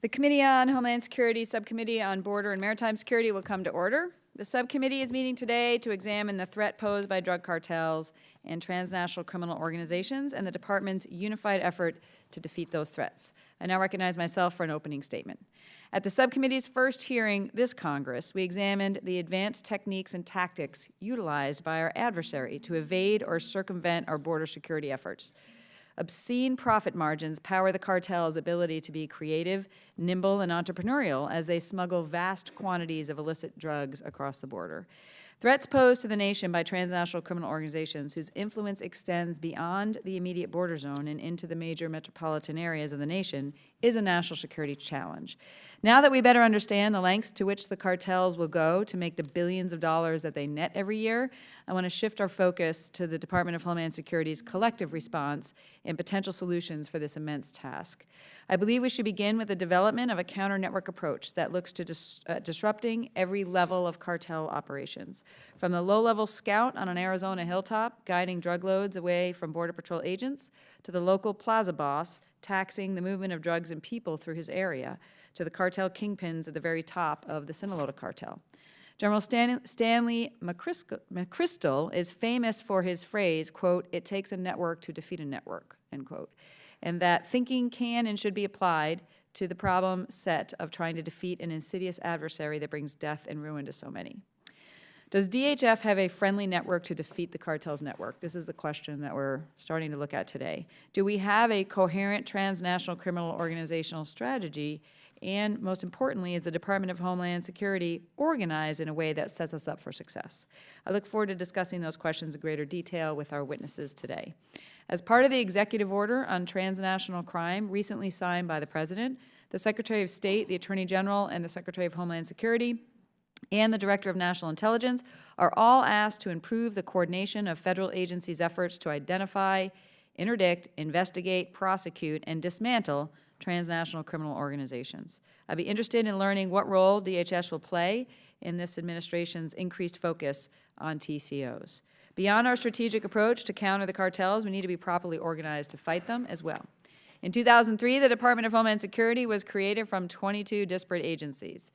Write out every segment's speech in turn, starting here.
The Committee on Homeland Security Subcommittee on Border and Maritime Security will come to order. The subcommittee is meeting today to examine the threat posed by drug cartels and transnational criminal organizations and the Department's unified effort to defeat those threats. I now recognize myself for an opening statement. At the subcommittee's first hearing this Congress, we examined the advanced techniques and tactics utilized by our adversary to evade or circumvent our border security efforts. Obscene profit margins power the cartel's ability to be creative, nimble, and entrepreneurial as they smuggle vast quantities of illicit drugs across the border. Threats posed to the nation by transnational criminal organizations whose influence extends beyond the immediate border zone and into the major metropolitan areas of the nation is a national security challenge. Now that we better understand the lengths to which the cartels will go to make the billions of dollars that they net every year, I want to shift our focus to the Department of Homeland Security's collective response and potential solutions for this immense task. I believe we should begin with the development of a counter-network approach that looks to disrupting every level of cartel operations, from the low-level scout on an Arizona hilltop guiding drug loads away from Border Patrol agents, to the local plaza boss taxing the movement of drugs and people through his area, to the cartel kingpins at the very top of the Sinaloa cartel. General Stanley McChrystal is famous for his phrase, quote, "It takes a network to defeat a network," end quote, and that thinking can and should be applied to the problem set of trying to defeat an insidious adversary that brings death and ruin to so many. Does DHF have a friendly network to defeat the cartel's network? This is the question that we're starting to look at today. Do we have a coherent transnational criminal organizational strategy? And most importantly, is the Department of Homeland Security organized in a way that sets us up for success? I look forward to discussing those questions in greater detail with our witnesses today. As part of the executive order on transnational crime recently signed by the President, the Secretary of State, the Attorney General, and the Secretary of Homeland Security and the Director of National Intelligence are all asked to improve the coordination of federal agencies' efforts to identify, interdict, investigate, prosecute, and dismantle transnational criminal organizations. I'd be interested in learning what role DHS will play in this administration's increased focus on TCOs. Beyond our strategic approach to counter the cartels, we need to be properly organized to fight them as well. In 2003, the Department of Homeland Security was created from 22 disparate agencies.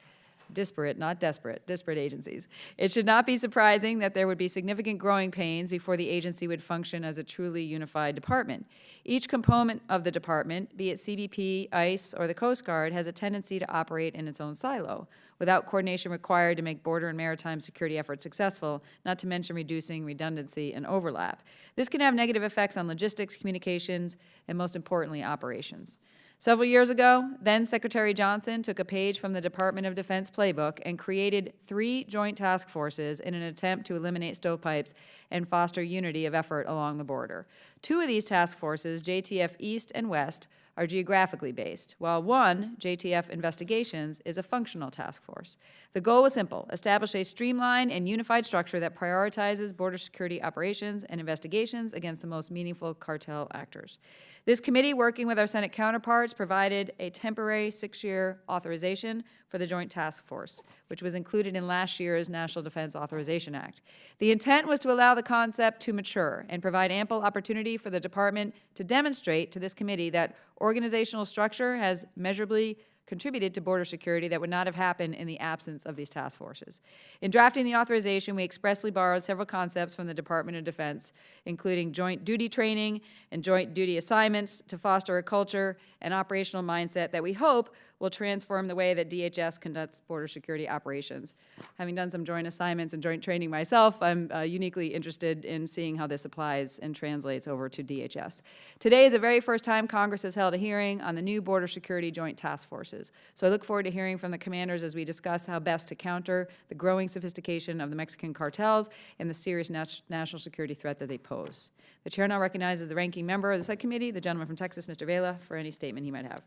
Disparate, not desperate, disparate agencies. It should not be surprising that there would be significant growing pains before the agency would function as a truly unified department. Each component of the department, be it CBP, ICE, or the Coast Guard, has a tendency to operate in its own silo, without coordination required to make border and maritime security efforts successful, not to mention reducing redundancy and overlap. This can have negative effects on logistics, communications, and most importantly, operations. Several years ago, then Secretary Johnson took a page from the Department of Defense playbook and created 3 joint task forces in an attempt to eliminate stovepipes and foster unity of effort along the border. 2 of these task forces, JTF East and West, are geographically based, while one, JTF Investigations, is a functional task force. The goal was simple: establish a streamlined and unified structure that prioritizes border security operations and investigations against the most meaningful cartel actors. This committee, working with our Senate counterparts, provided a temporary 6-year authorization for the Joint Task Force, which was included in last year's National Defense Authorization Act. The intent was to allow the concept to mature and provide ample opportunity for the department to demonstrate to this committee that organizational structure has measurably contributed to border security that would not have happened in the absence of these task forces. In drafting the authorization, we expressly borrowed several concepts from the Department of Defense, including joint duty training and joint duty assignments to foster a culture and operational mindset that we hope will transform the way that DHS conducts border security operations. Having done some joint assignments and joint training myself, I'm uniquely interested in seeing how this applies and translates over to DHS. Today is the very first time Congress has held a hearing on the new border security joint task forces. So I look forward to hearing from the commanders as we discuss how best to counter the growing sophistication of the Mexican cartels and the serious national security threat that they pose. The chair now recognizes the ranking member of the subcommittee, the gentleman from Texas, Mr. Vela, for any statement he might have.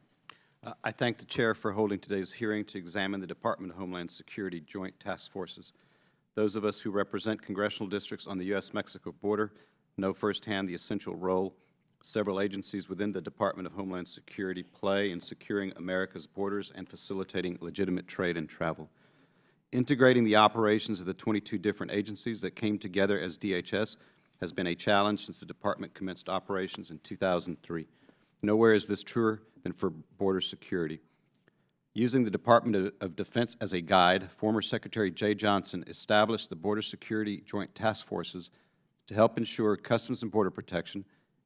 I thank the chair for holding today's hearing to examine the Department of Homeland Security Joint Task Forces. Those of us who represent congressional districts on the U.S.-Mexico border know firsthand the essential role several agencies within the Department of Homeland Security play in securing America's borders and facilitating legitimate trade and travel. Integrating the operations of the 22 different agencies that came together as DHS has been a challenge since the department commenced operations in 2003. Nowhere is this truer than for border security. Using the Department of Defense as a guide, former Secretary Jay Johnson established the Border Security Joint Task Forces to help ensure Customs and Border Protection,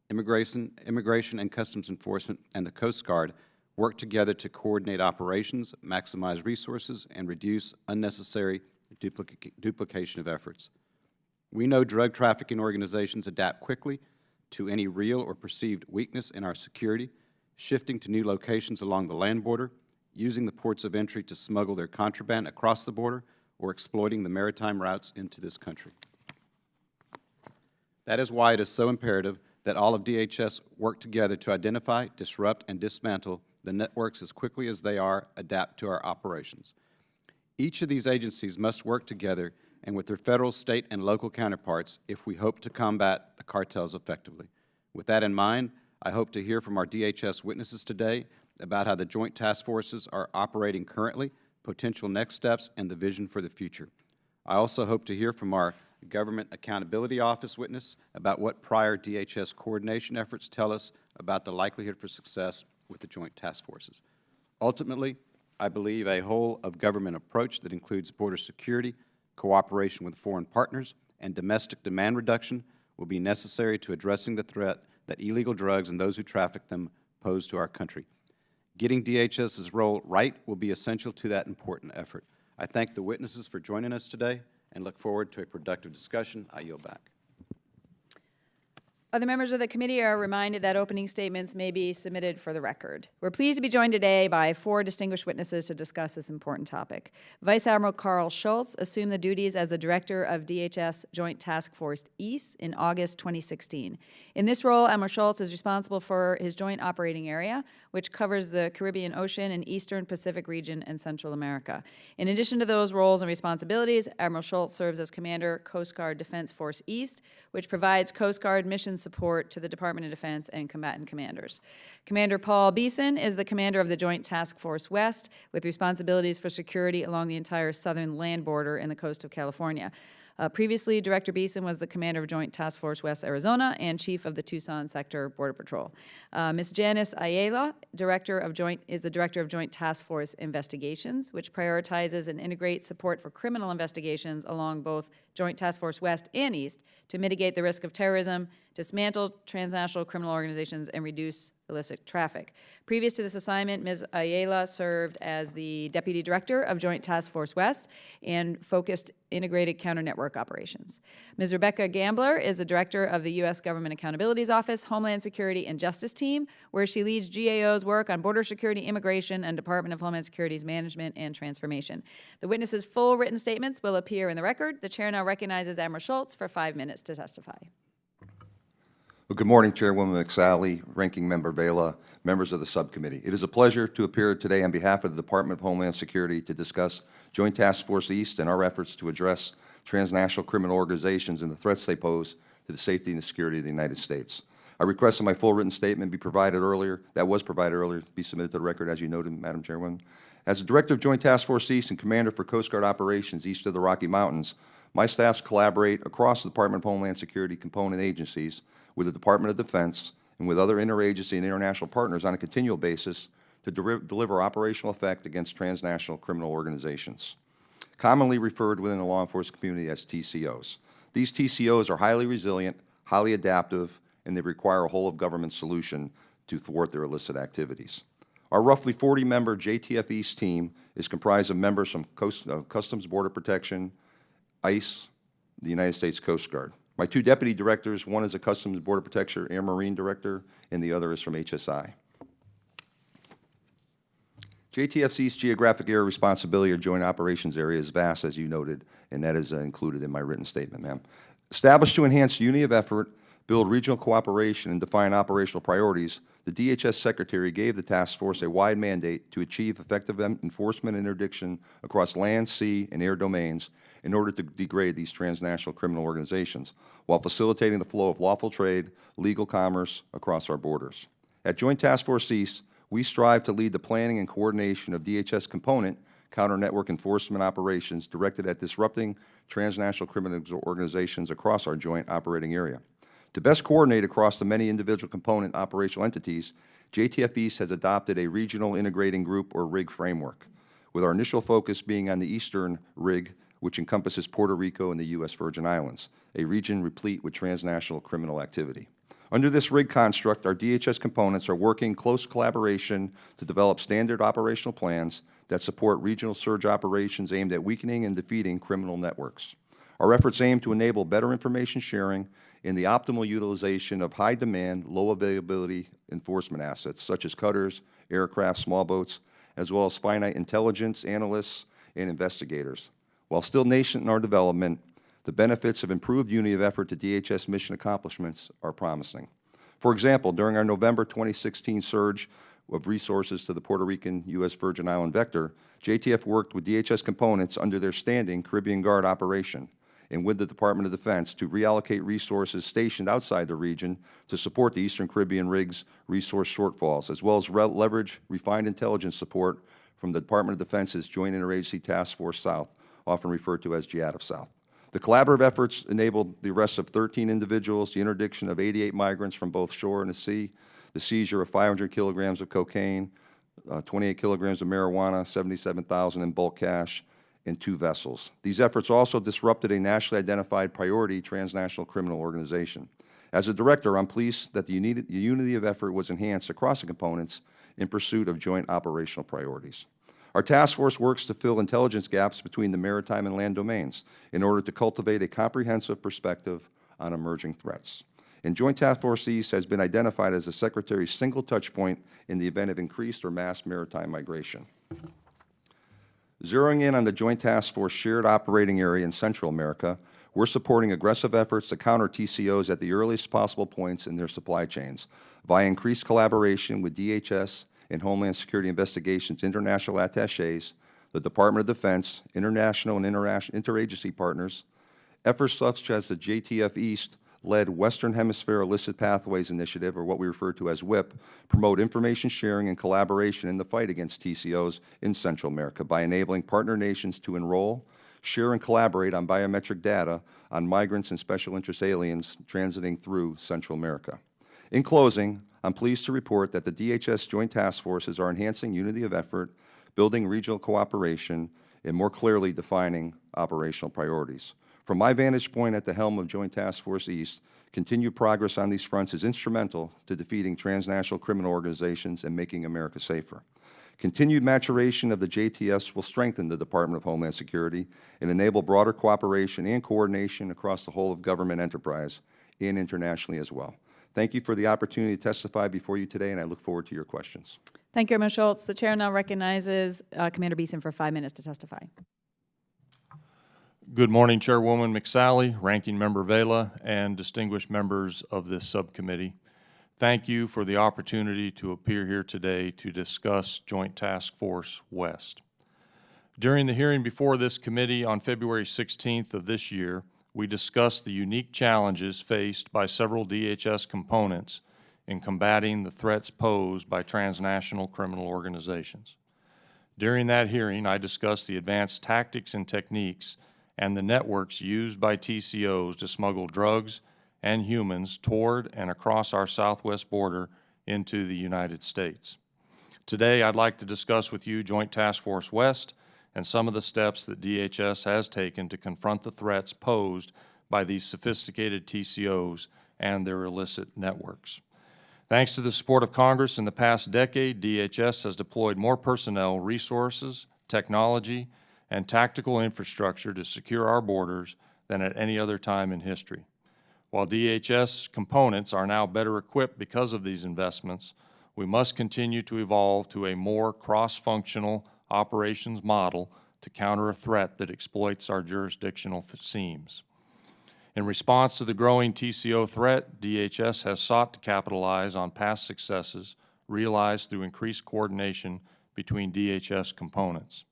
Immigration and Customs Enforcement, and the Coast Guard work together to coordinate operations, maximize resources, and reduce unnecessary duplication of efforts. We know drug trafficking organizations adapt quickly to any real or perceived weakness in our security, shifting to new locations along the land border, using the ports of entry to smuggle their contraband across the border, or exploiting the maritime routes into this country. That is why it is so imperative that all of DHS work together to identify, disrupt, and dismantle the networks as quickly as they adapt to our operations. Each of these agencies must work together and with their federal, state, and local counterparts if we hope to combat the cartels effectively. With that in mind, I hope to hear from our DHS witnesses today about how the Joint Task Forces are operating currently, potential next steps, and the vision for the future. I also hope to hear from our Government Accountability Office witness about what prior DHS coordination efforts tell us about the likelihood for success with the Joint Task Forces. Ultimately, I believe a whole-of-government approach that includes border security, cooperation with foreign partners, and domestic demand reduction will be necessary to addressing the threat that illegal drugs and those who traffic them pose to our country. Getting DHS's role right will be essential to that important effort. I thank the witnesses for joining us today and look forward to a productive discussion. I yield back. Other members of the committee are reminded that opening statements may be submitted for the record. We're pleased to be joined today by 4 distinguished witnesses to discuss this important topic. Vice Admiral Carl Schultz assumed the duties as the director of DHS Joint Task Force East in August 2016. In this role, Admiral Schultz is responsible for his joint operating area, which covers the Caribbean Ocean and Eastern Pacific region and Central America. In addition to those roles and responsibilities, Admiral Schultz serves as Commander, Coast Guard Defense Force East, which provides Coast Guard mission support to the Department of Defense and combatant commanders. Commander Paul Beeson is the commander of the Joint Task Force West, with responsibilities for security along the entire southern land border and the coast of California. Previously, Director Beeson was the commander of Joint Task Force West Arizona and chief of the Tucson Sector Border Patrol. Ms. Janice Ayala, is the director of Joint Task Force Investigations, which prioritizes and integrates support for criminal investigations along both Joint Task Force West and East to mitigate the risk of terrorism, dismantle transnational criminal organizations, and reduce illicit traffic. Previous to this assignment, Ms. Ayala served as the Deputy Director of Joint Task Force West and focused integrated counter-network operations. Ms. Rebecca Gambler is the Director of the U.S. Government Accountability's Office, Homeland Security and Justice Team, where she leads GAO's work on border security, immigration, and Department of Homeland Security's management and transformation. The witnesses' full written statements will appear in the record. The chair now recognizes Admiral Schultz for 5 minutes to testify. Well, good morning, Chairwoman McSally, Ranking Member Vela, members of the subcommittee. It is a pleasure to appear today on behalf of the Department of Homeland Security to discuss Joint Task Force East and our efforts to address transnational criminal organizations and the threats they pose to the safety and the security of the United States. I request that my full written statement be provided earlier, be submitted to the record, as you noted, Madam Chairwoman. As the Director of Joint Task Force East and Commander for Coast Guard Operations east of the Rocky Mountains, my staffs collaborate across the Department of Homeland Security component agencies with the Department of Defense and with other interagency and international partners on a continual basis to deliver operational effect against transnational criminal organizations, commonly referred within the law enforcement community as TCOs. These TCOs are highly resilient, highly adaptive, and they require a whole-of-government solution to thwart their illicit activities. Our roughly 40-member JTF East team is comprised of members from Customs Border Protection, ICE, the United States Coast Guard. My 2 deputy directors, one is a Customs Border Protection Air Marine Director, and the other is from HSI. JTF's East geographic area responsibility or joint operations area is vast, as you noted, and that is included in my written statement, ma'am. Established to enhance unity of effort, build regional cooperation, and define operational priorities, the DHS Secretary gave the task force a wide mandate to achieve effective enforcement and interdiction across land, sea, and air domains in order to degrade these transnational criminal organizations, while facilitating the flow of lawful trade, legal commerce across our borders. At Joint Task Force East, we strive to lead the planning and coordination of DHS component counter-network enforcement operations directed at disrupting transnational criminal organizations across our joint operating area. To best coordinate across the many individual component operational entities, JTF East has adopted a Regional Integrating Group, or RIG, framework, with our initial focus being on the Eastern RIG, which encompasses Puerto Rico and the U.S. Virgin Islands, a region replete with transnational criminal activity. Under this RIG construct, our DHS components are working in close collaboration to develop standard operational plans that support regional surge operations aimed at weakening and defeating criminal networks. Our efforts aim to enable better information sharing and the optimal utilization of high-demand, low-availability enforcement assets, such as cutters, aircraft, small boats, as well as finite intelligence analysts and investigators. While still nascent in our development, the benefits of improved unity of effort to DHS mission accomplishments are promising. For example, during our November 2016 surge of resources to the Puerto Rican U.S. Virgin Island vector, JTF worked with DHS components under their standing Caribbean Guard operation and with the Department of Defense to reallocate resources stationed outside the region to support the Eastern Caribbean RIG's resource shortfalls, as well as leverage refined intelligence support from the Department of Defense's Joint Interagency Task Force South, often referred to as GIATF South. The collaborative efforts enabled the arrest of 13 individuals, the interdiction of 88 migrants from both shore and the sea, the seizure of 500 kilograms of cocaine, 28 kilograms of marijuana, 77,000 in bulk cash, and 2 vessels. These efforts also disrupted a nationally identified priority transnational criminal organization. As a director, I'm pleased that the unity of effort was enhanced across the components in pursuit of joint operational priorities. Our task force works to fill intelligence gaps between the maritime and land domains in order to cultivate a comprehensive perspective on emerging threats. And Joint Task Force East has been identified as the Secretary's single touch point in the event of increased or mass maritime migration. Zeroing in on the Joint Task Force shared operating area in Central America, we're supporting aggressive efforts to counter TCOs at the earliest possible points in their supply chains via increased collaboration with DHS and Homeland Security Investigations international attachés, the Department of Defense, international and interagency partners, efforts such as the JTF East-led Western Hemisphere Illicit Pathways Initiative, or what we refer to as WIP, promote information sharing and collaboration in the fight against TCOs in Central America by enabling partner nations to enroll, share, and collaborate on biometric data on migrants and special interest aliens transiting through Central America. In closing, I'm pleased to report that the DHS Joint Task Forces are enhancing unity of effort, building regional cooperation, and more clearly defining operational priorities. From my vantage point at the helm of Joint Task Force East, continued progress on these fronts is instrumental to defeating transnational criminal organizations and making America safer. Continued maturation of the JTS will strengthen the Department of Homeland Security and enable broader cooperation and coordination across the whole of government enterprise and internationally as well. Thank you for the opportunity to testify before you today, and I look forward to your questions. Thank you, Chairman Schultz. The chair now recognizes Commander Beeson for 5 minutes to testify. Good morning, Chairwoman McSally, Ranking Member Vela, and distinguished members of this subcommittee. Thank you for the opportunity to appear here today to discuss Joint Task Force West. During the hearing before this committee on February 16th of this year, we discussed the unique challenges faced by several DHS components in combating the threats posed by transnational criminal organizations. During that hearing, I discussed the advanced tactics and techniques and the networks used by TCOs to smuggle drugs and humans toward and across our southwest border into the United States. Today, I'd like to discuss with you Joint Task Force West and some of the steps that DHS has taken to confront the threats posed by these sophisticated TCOs and their illicit networks. Thanks to the support of Congress in the past decade, DHS has deployed more personnel, resources, technology, and tactical infrastructure to secure our borders than at any other time in history. While DHS components are now better equipped because of these investments, we must continue to evolve to a more cross-functional operations model to counter a threat that exploits our jurisdictional seams. In response to the growing TCO threat, DHS has sought to capitalize on past successes realized through increased coordination between DHS components.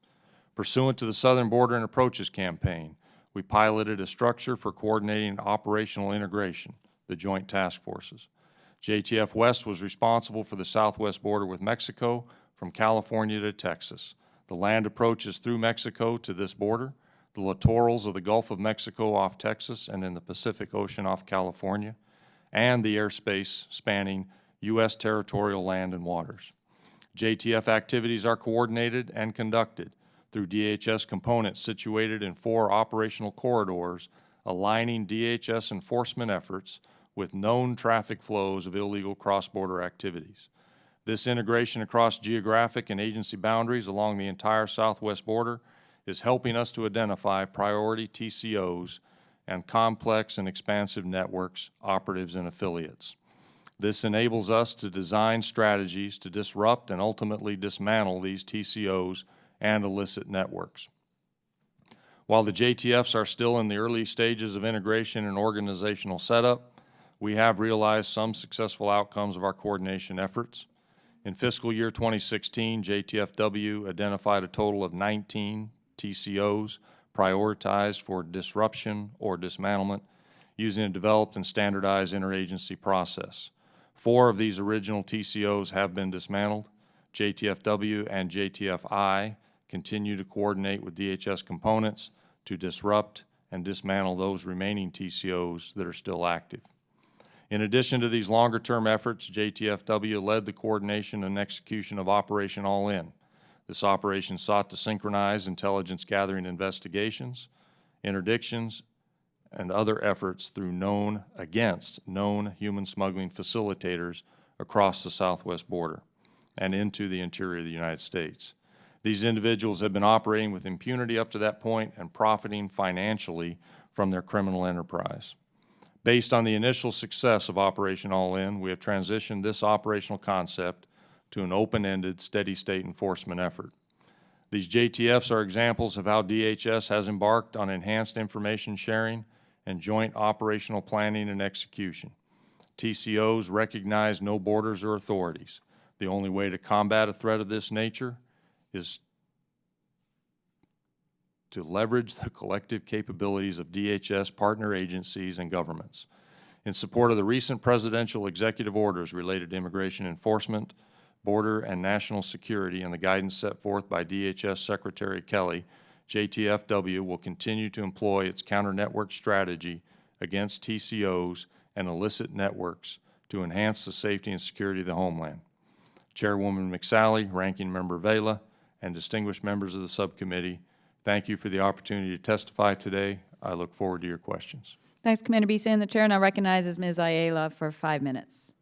Pursuant to the Southern Border and Approaches Campaign, we piloted a structure for coordinating operational integration, the Joint Task Forces. JTF West was responsible for the southwest border with Mexico from California to Texas. The land approaches through Mexico to this border, the littorals of the Gulf of Mexico off Texas and in the Pacific Ocean off California, and the airspace spanning U.S. territorial land and waters. JTF activities are coordinated and conducted through DHS components situated in 4 operational corridors, aligning DHS enforcement efforts with known traffic flows of illegal cross-border activities. This integration across geographic and agency boundaries along the entire southwest border is helping us to identify priority TCOs and complex and expansive networks, operatives, and affiliates. This enables us to design strategies to disrupt and ultimately dismantle these TCOs and illicit networks. While the JTFs are still in the early stages of integration and organizational setup, we have realized some successful outcomes of our coordination efforts. In fiscal year 2016, JTFW identified a total of 19 TCOs prioritized for disruption or dismantlement using a developed and standardized interagency process. 4 of these original TCOs have been dismantled. JTFW and JTFI continue to coordinate with DHS components to disrupt and dismantle those remaining TCOs that are still active. In addition to these longer-term efforts, JTFW led the coordination and execution of Operation All In. This operation sought to synchronize intelligence gathering investigations, interdictions, and other efforts through known human smuggling facilitators across the southwest border and into the interior of the United States. These individuals have been operating with impunity up to that point and profiting financially from their criminal enterprise. Based on the initial success of Operation All In, we have transitioned this operational concept to an open-ended, steady-state enforcement effort. These JTFs are examples of how DHS has embarked on enhanced information sharing and joint operational planning and execution. TCOs recognize no borders or authorities. The only way to combat a threat of this nature is to leverage the collective capabilities of DHS partner agencies and governments. In support of the recent presidential executive orders related to immigration enforcement, border and national security, and the guidance set forth by DHS Secretary Kelly, JTFW will continue to employ its counter-network strategy against TCOs and illicit networks to enhance the safety and security of the homeland. Chairwoman McSally, Ranking Member Vela, and distinguished members of the subcommittee, thank you for the opportunity to testify today. I look forward to your questions. Thanks, Commander Beeson. The chair now recognizes Ms. Ayala for 5 minutes.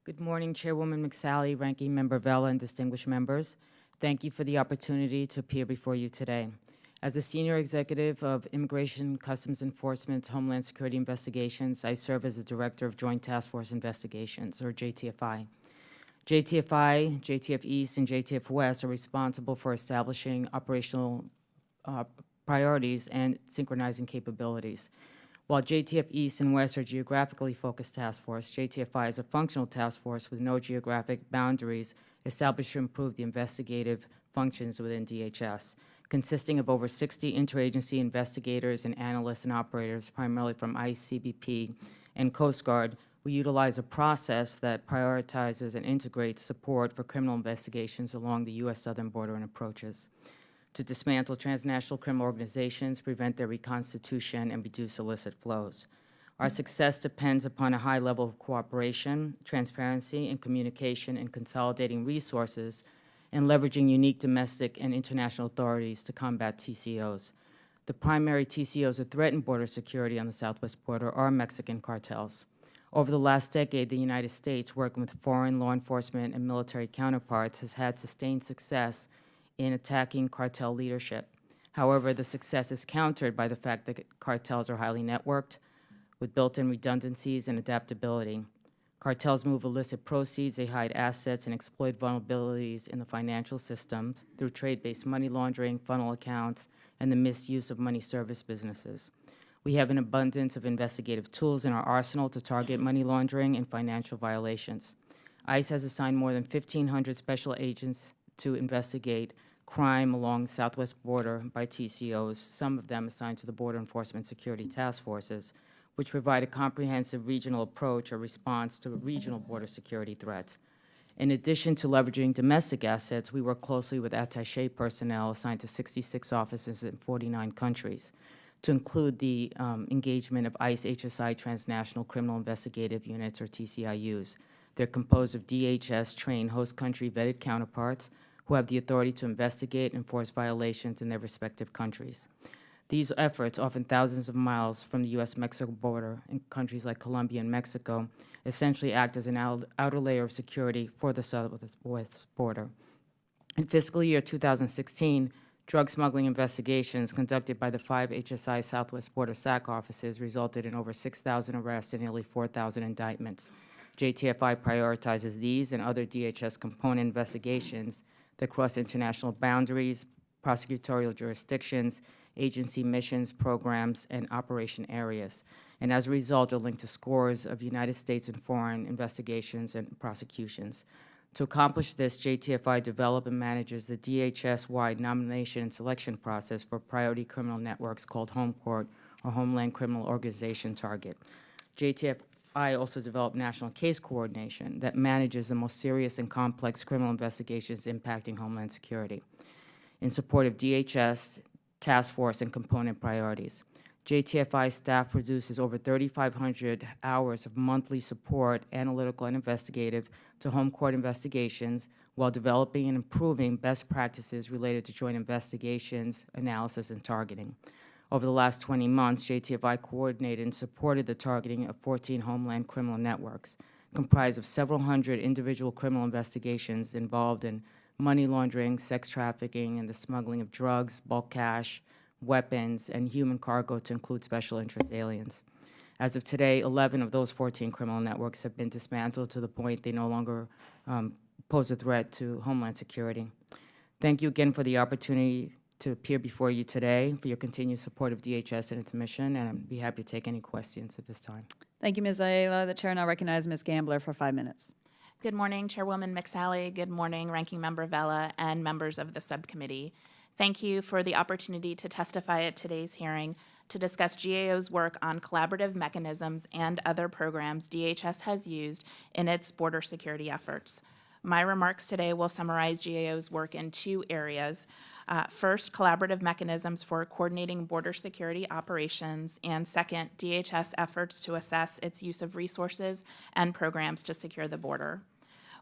Good morning, Chairwoman McSally, Ranking Member Vela, and distinguished members. Thank you for the opportunity to appear before you today. As a Senior Executive of Immigration, Customs Enforcement, Homeland Security Investigations, I serve as the Director of Joint Task Force Investigations, or JTFI. JTFI, JTF East, and JTF West are responsible for establishing operational priorities and synchronizing capabilities. While JTF East and West are geographically focused task force, JTFI is a functional task force with no geographic boundaries established to improve the investigative functions within DHS, consisting of over 60 interagency investigators and analysts and operators, primarily from ICE, CBP, and Coast Guard. We utilize a process that prioritizes and integrates support for criminal investigations along the U.S. southern border and approaches to dismantle transnational criminal organizations, prevent their reconstitution, and reduce illicit flows. Our success depends upon a high level of cooperation, transparency, and communication in consolidating resources and leveraging unique domestic and international authorities to combat TCOs. The primary TCOs that threaten border security on the southwest border are Mexican cartels. Over the last decade, the United States, working with foreign law enforcement and military counterparts, has had sustained success in attacking cartel leadership. However, the success is countered by the fact that cartels are highly networked with built-in redundancies and adaptability. Cartels move illicit proceeds, they hide assets, and exploit vulnerabilities in the financial systems through trade-based money laundering, funnel accounts, and the misuse of money service businesses. We have an abundance of investigative tools in our arsenal to target money laundering and financial violations. ICE has assigned more than 1,500 special agents to investigate crime along the southwest border by TCOs, some of them assigned to the Border Enforcement Security Task Forces, which provide a comprehensive regional approach or response to regional border security threats. In addition to leveraging domestic assets, we work closely with attaché personnel assigned to 66 offices in 49 countries. to include the engagement of ICE HSI Transnational Criminal Investigative Units, or TCIUs. They're composed of DHS-trained host country vetted counterparts who have the authority to investigate and enforce violations in their respective countries. These efforts, often thousands of miles from the U.S.-Mexico border in countries like Colombia and Mexico, essentially act as an outer layer of security for the southwest border. In fiscal year 2016, drug smuggling investigations conducted by the 5 HSI Southwest Border SAC offices resulted in over 6,000 arrests and nearly 4,000 indictments. JTFI prioritizes these and other DHS component investigations that cross international boundaries, prosecutorial jurisdictions, agency missions, programs, and operation areas, and as a result are linked to scores of United States and foreign investigations and prosecutions. To accomplish this, JTFI develops and manages the DHS-wide nomination and selection process for priority criminal networks called Home Court or Homeland Criminal Organization Target. JTFI also developed national case coordination that manages the most serious and complex criminal investigations impacting Homeland Security in support of DHS, task force, and component priorities. JTFI staff produces over 3,500 hours of monthly support, analytical and investigative, to home court investigations while developing and improving best practices related to joint investigations, analysis, and targeting. Over the last 20 months, JTFI coordinated and supported the targeting of 14 homeland criminal networks, comprised of several hundred individual criminal investigations involved in money laundering, sex trafficking, and the smuggling of drugs, bulk cash, weapons, and human cargo to include special interest aliens. As of today, 11 of those 14 criminal networks have been dismantled to the point they no longer pose a threat to Homeland Security. Thank you again for the opportunity to appear before you today, for your continued support of DHS and its mission, and I'd be happy to take any questions at this time. Thank you, Ms. Ayala. The chair now recognizes Ms. Gambler for 5 minutes. Good morning, Chairwoman McSally. Good morning, Ranking Member Vella and members of the subcommittee. Thank you for the opportunity to testify at today's hearing to discuss GAO's work on collaborative mechanisms and other programs DHS has used in its border security efforts. My remarks today will summarize GAO's work in 2 areas. First, collaborative mechanisms for coordinating border security operations, and second, DHS efforts to assess its use of resources and programs to secure the border.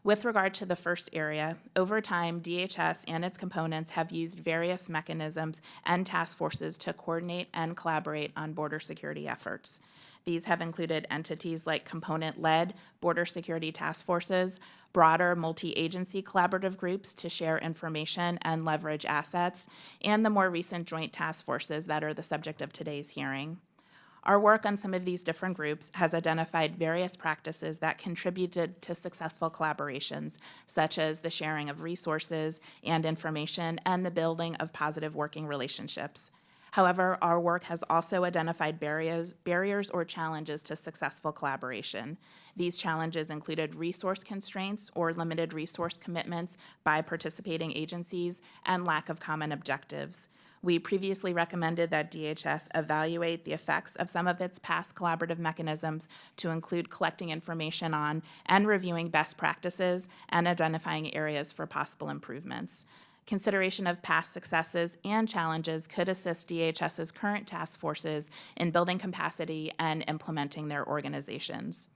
With regard to the first area, over time, DHS and its components have used various mechanisms and task forces to coordinate and collaborate on border security efforts. These have included entities like component-led border security task forces, broader multi-agency collaborative groups to share information and leverage assets, and the more recent joint task forces that are the subject of today's hearing. Our work on some of these different groups has identified various practices that contributed to successful collaborations, such as the sharing of resources and information and the building of positive working relationships. However, our work has also identified barriers or challenges to successful collaboration. These challenges included resource constraints or limited resource commitments by participating agencies and lack of common objectives. We previously recommended that DHS evaluate the effects of some of its past collaborative mechanisms to include collecting information on and reviewing best practices and identifying areas for possible improvements. Consideration of past successes and challenges could assist DHS's current task forces in building capacity and implementing their organizations.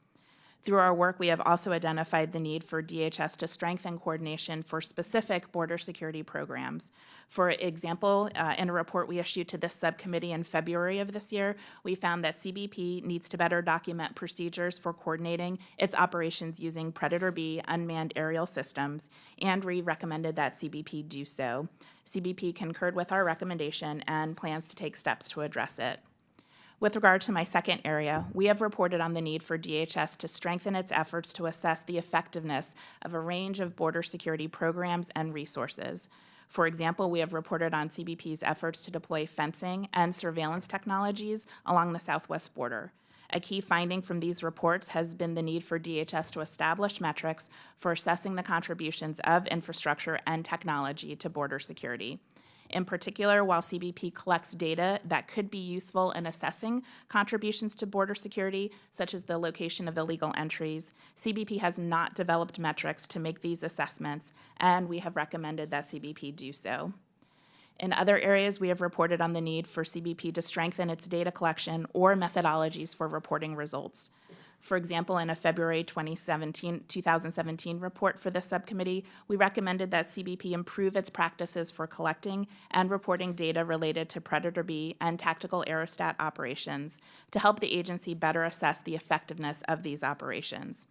Through our work, we have also identified the need for DHS to strengthen coordination for specific border security programs. For example, in a report we issued to this subcommittee in February of this year, we found that CBP needs to better document procedures for coordinating its operations using Predator B unmanned aerial systems, and we recommended that CBP do so. CBP concurred with our recommendation and plans to take steps to address it. With regard to my second area, we have reported on the need for DHS to strengthen its efforts to assess the effectiveness of a range of border security programs and resources. For example, we have reported on CBP's efforts to deploy fencing and surveillance technologies along the southwest border. A key finding from these reports has been the need for DHS to establish metrics for assessing the contributions of infrastructure and technology to border security. In particular, while CBP collects data that could be useful in assessing contributions to border security, such as the location of illegal entries, CBP has not developed metrics to make these assessments, and we have recommended that CBP do so. In other areas, we have reported on the need for CBP to strengthen its data collection or methodologies for reporting results. For example, in a February 2017 report for this subcommittee, we recommended that CBP improve its practices for collecting and reporting data related to Predator B and tactical aerostat operations to help the agency better assess the effectiveness of these operations.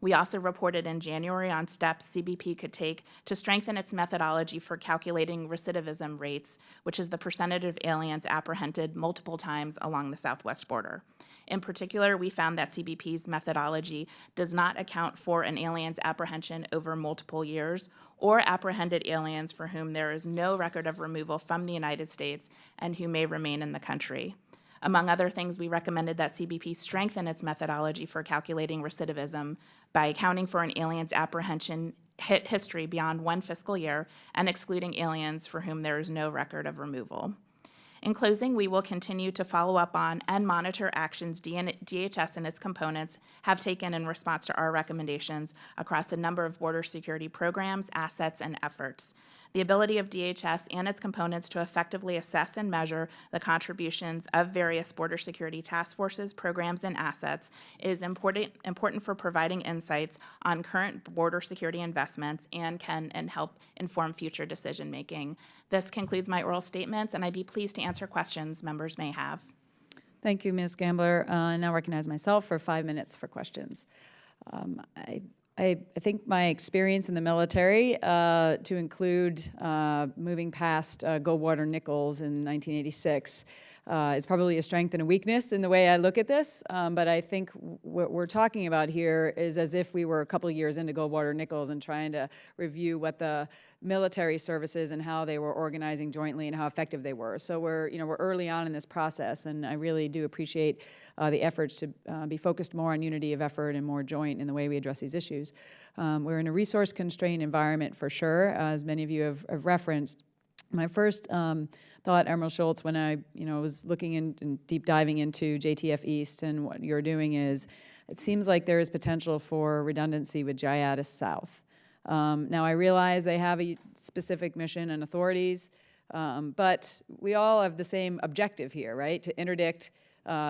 We also reported in January on steps CBP could take to strengthen its methodology for calculating recidivism rates, which is the percentage of aliens apprehended multiple times along the southwest border. In particular, we found that CBP's methodology does not account for an alien's apprehension over multiple years or apprehended aliens for whom there is no record of removal from the United States and who may remain in the country. Among other things, we recommended that CBP strengthen its methodology for calculating recidivism by accounting for an alien's apprehension history beyond 1 fiscal year and excluding aliens for whom there is no record of removal. In closing, we will continue to follow up on and monitor actions DHS and its components have taken in response to our recommendations across a number of border security programs, assets, and efforts. The ability of DHS and its components to effectively assess and measure the contributions of various border security task forces, programs, and assets is important for providing insights on current border security investments and can help inform future decision-making. This concludes my oral statements, and I'd be pleased to answer questions members may have. Thank you, Ms. Gambler. I now recognize myself for 5 minutes for questions. I think my experience in the military, to include moving past Goldwater Nichols in 1986, is probably a strength and a weakness in the way I look at this. But I think what we're talking about here is as if we were a couple of years into Goldwater Nichols and trying to review what the military services and how they were organizing jointly and how effective they were. So we're early on in this process, and I really do appreciate the efforts to be focused more on unity of effort and more joint in the way we address these issues. We're in a resource-constrained environment for sure, as many of you have referenced. My first thought, Admiral Schultz, when I was looking and deep diving into JTF East and what you're doing is, it seems like there is potential for redundancy with JIADIS South. Now, I realize they have a specific mission and authorities, but we all have the same objective here, right? To interdict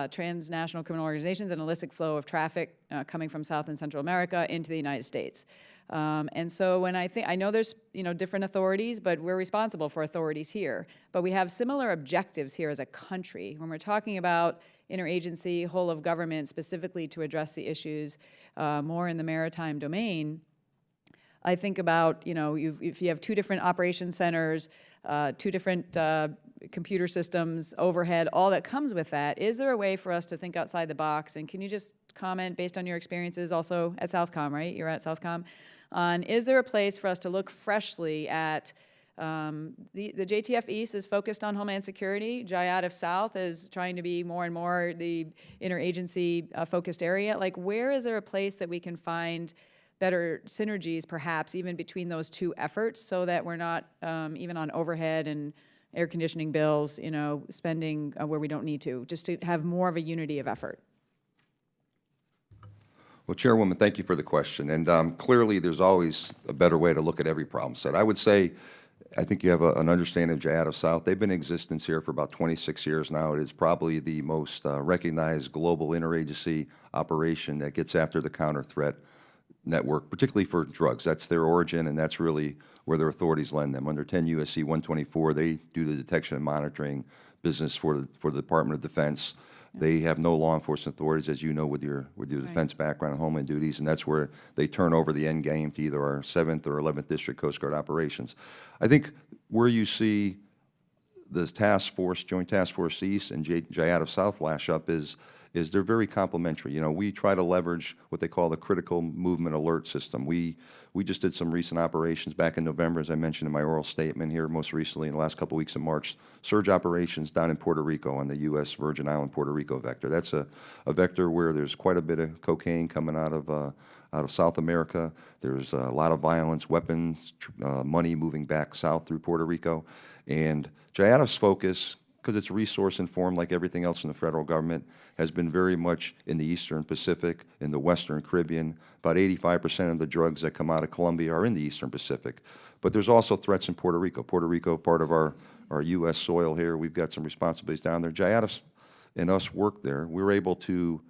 transnational criminal organizations and illicit flow of traffic coming from South and Central America into the United States. And so when I know there's different authorities, but we're responsible for authorities here. But we have similar objectives here as a country. When we're talking about interagency, whole of government, specifically to address the issues more in the maritime domain, I think about, if you have 2 different operation centers, 2 different computer systems, overhead, all that comes with that, is there a way for us to think outside the box? And can you just comment, based on your experiences also at Southcom, right? You're at Southcom, on is there a place for us to look freshly at the JTF East is focused on Homeland Security. JIADIS South is trying to be more and more the interagency focused area. Like, where is there a place that we can find better synergies, perhaps, even between those 2 efforts so that we're not, even on overhead and air conditioning bills, spending where we don't need to, just to have more of a unity of effort? Well, Chairwoman, thank you for the question. And clearly, there's always a better way to look at every problem set. I would say, I think you have an understanding of JIADIS South. They've been in existence here for about 26 years now. It is probably the most recognized global interagency operation that gets after the counter-threat network, particularly for drugs. That's their origin, and that's really where their authorities lend them. Under 10 U.S.C. 124, they do the detection and monitoring business for the Department of Defense. They have no law enforcement authorities, as you know, with your defense background and homeland duties, and that's where they turn over the end game to either our 7th or 11th District Coast Guard operations. I think where you see the task force, Joint Task Force East and JIADIS South lash up is they're very complementary. We try to leverage what they call the critical movement alert system. We just did some recent operations back in November, as I mentioned in my oral statement here, most recently in the last couple of weeks of March, surge operations down in Puerto Rico on the U.S. Virgin Island, Puerto Rico vector. That's a vector where there's quite a bit of cocaine coming out of South America. There's a lot of violence, weapons, money moving back south through Puerto Rico. And JIADIS' focus because it's resource-informed like everything else in the federal government, has been very much in the Eastern Pacific, in the Western Caribbean. About 85% of the drugs that come out of Colombia are in the Eastern Pacific. But there's also threats in Puerto Rico. Puerto Rico, part of our U.S. soil here, we've got some responsibilities down there. JIADF and us work there. We were able to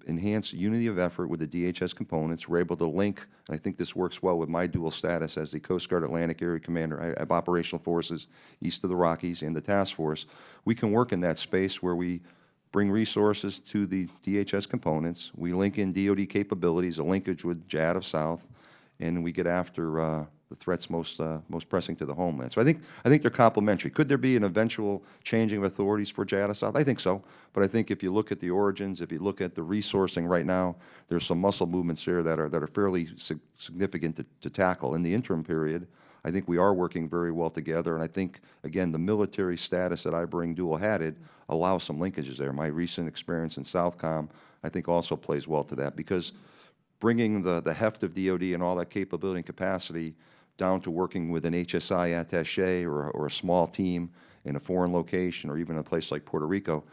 enhance unity of effort with the DHS components. We're able to link, and I think this works well with my dual status as the Coast Guard Atlantic Area Commander. I have operational forces east of the Rockies and the task force. We can work in that space where we bring resources to the DHS components. We link in DoD capabilities, a linkage with JADF South, and we get after the threats most pressing to the homeland. So I think they're complementary. Could there be an eventual changing of authorities for JADF South? I think so. But I think if you look at the origins, if you look at the resourcing right now, there's some muscle movements there that are fairly significant to tackle. In the interim period, I think we are working very well together, and I think, again, the military status that I bring dual-hatted allows some linkages there. My recent experience in Southcom, I think, also plays well to that, because bringing the heft of DoD and all that capability and capacity down to working with an HSI attaché or a small team in a foreign location or even a place like Puerto Rico,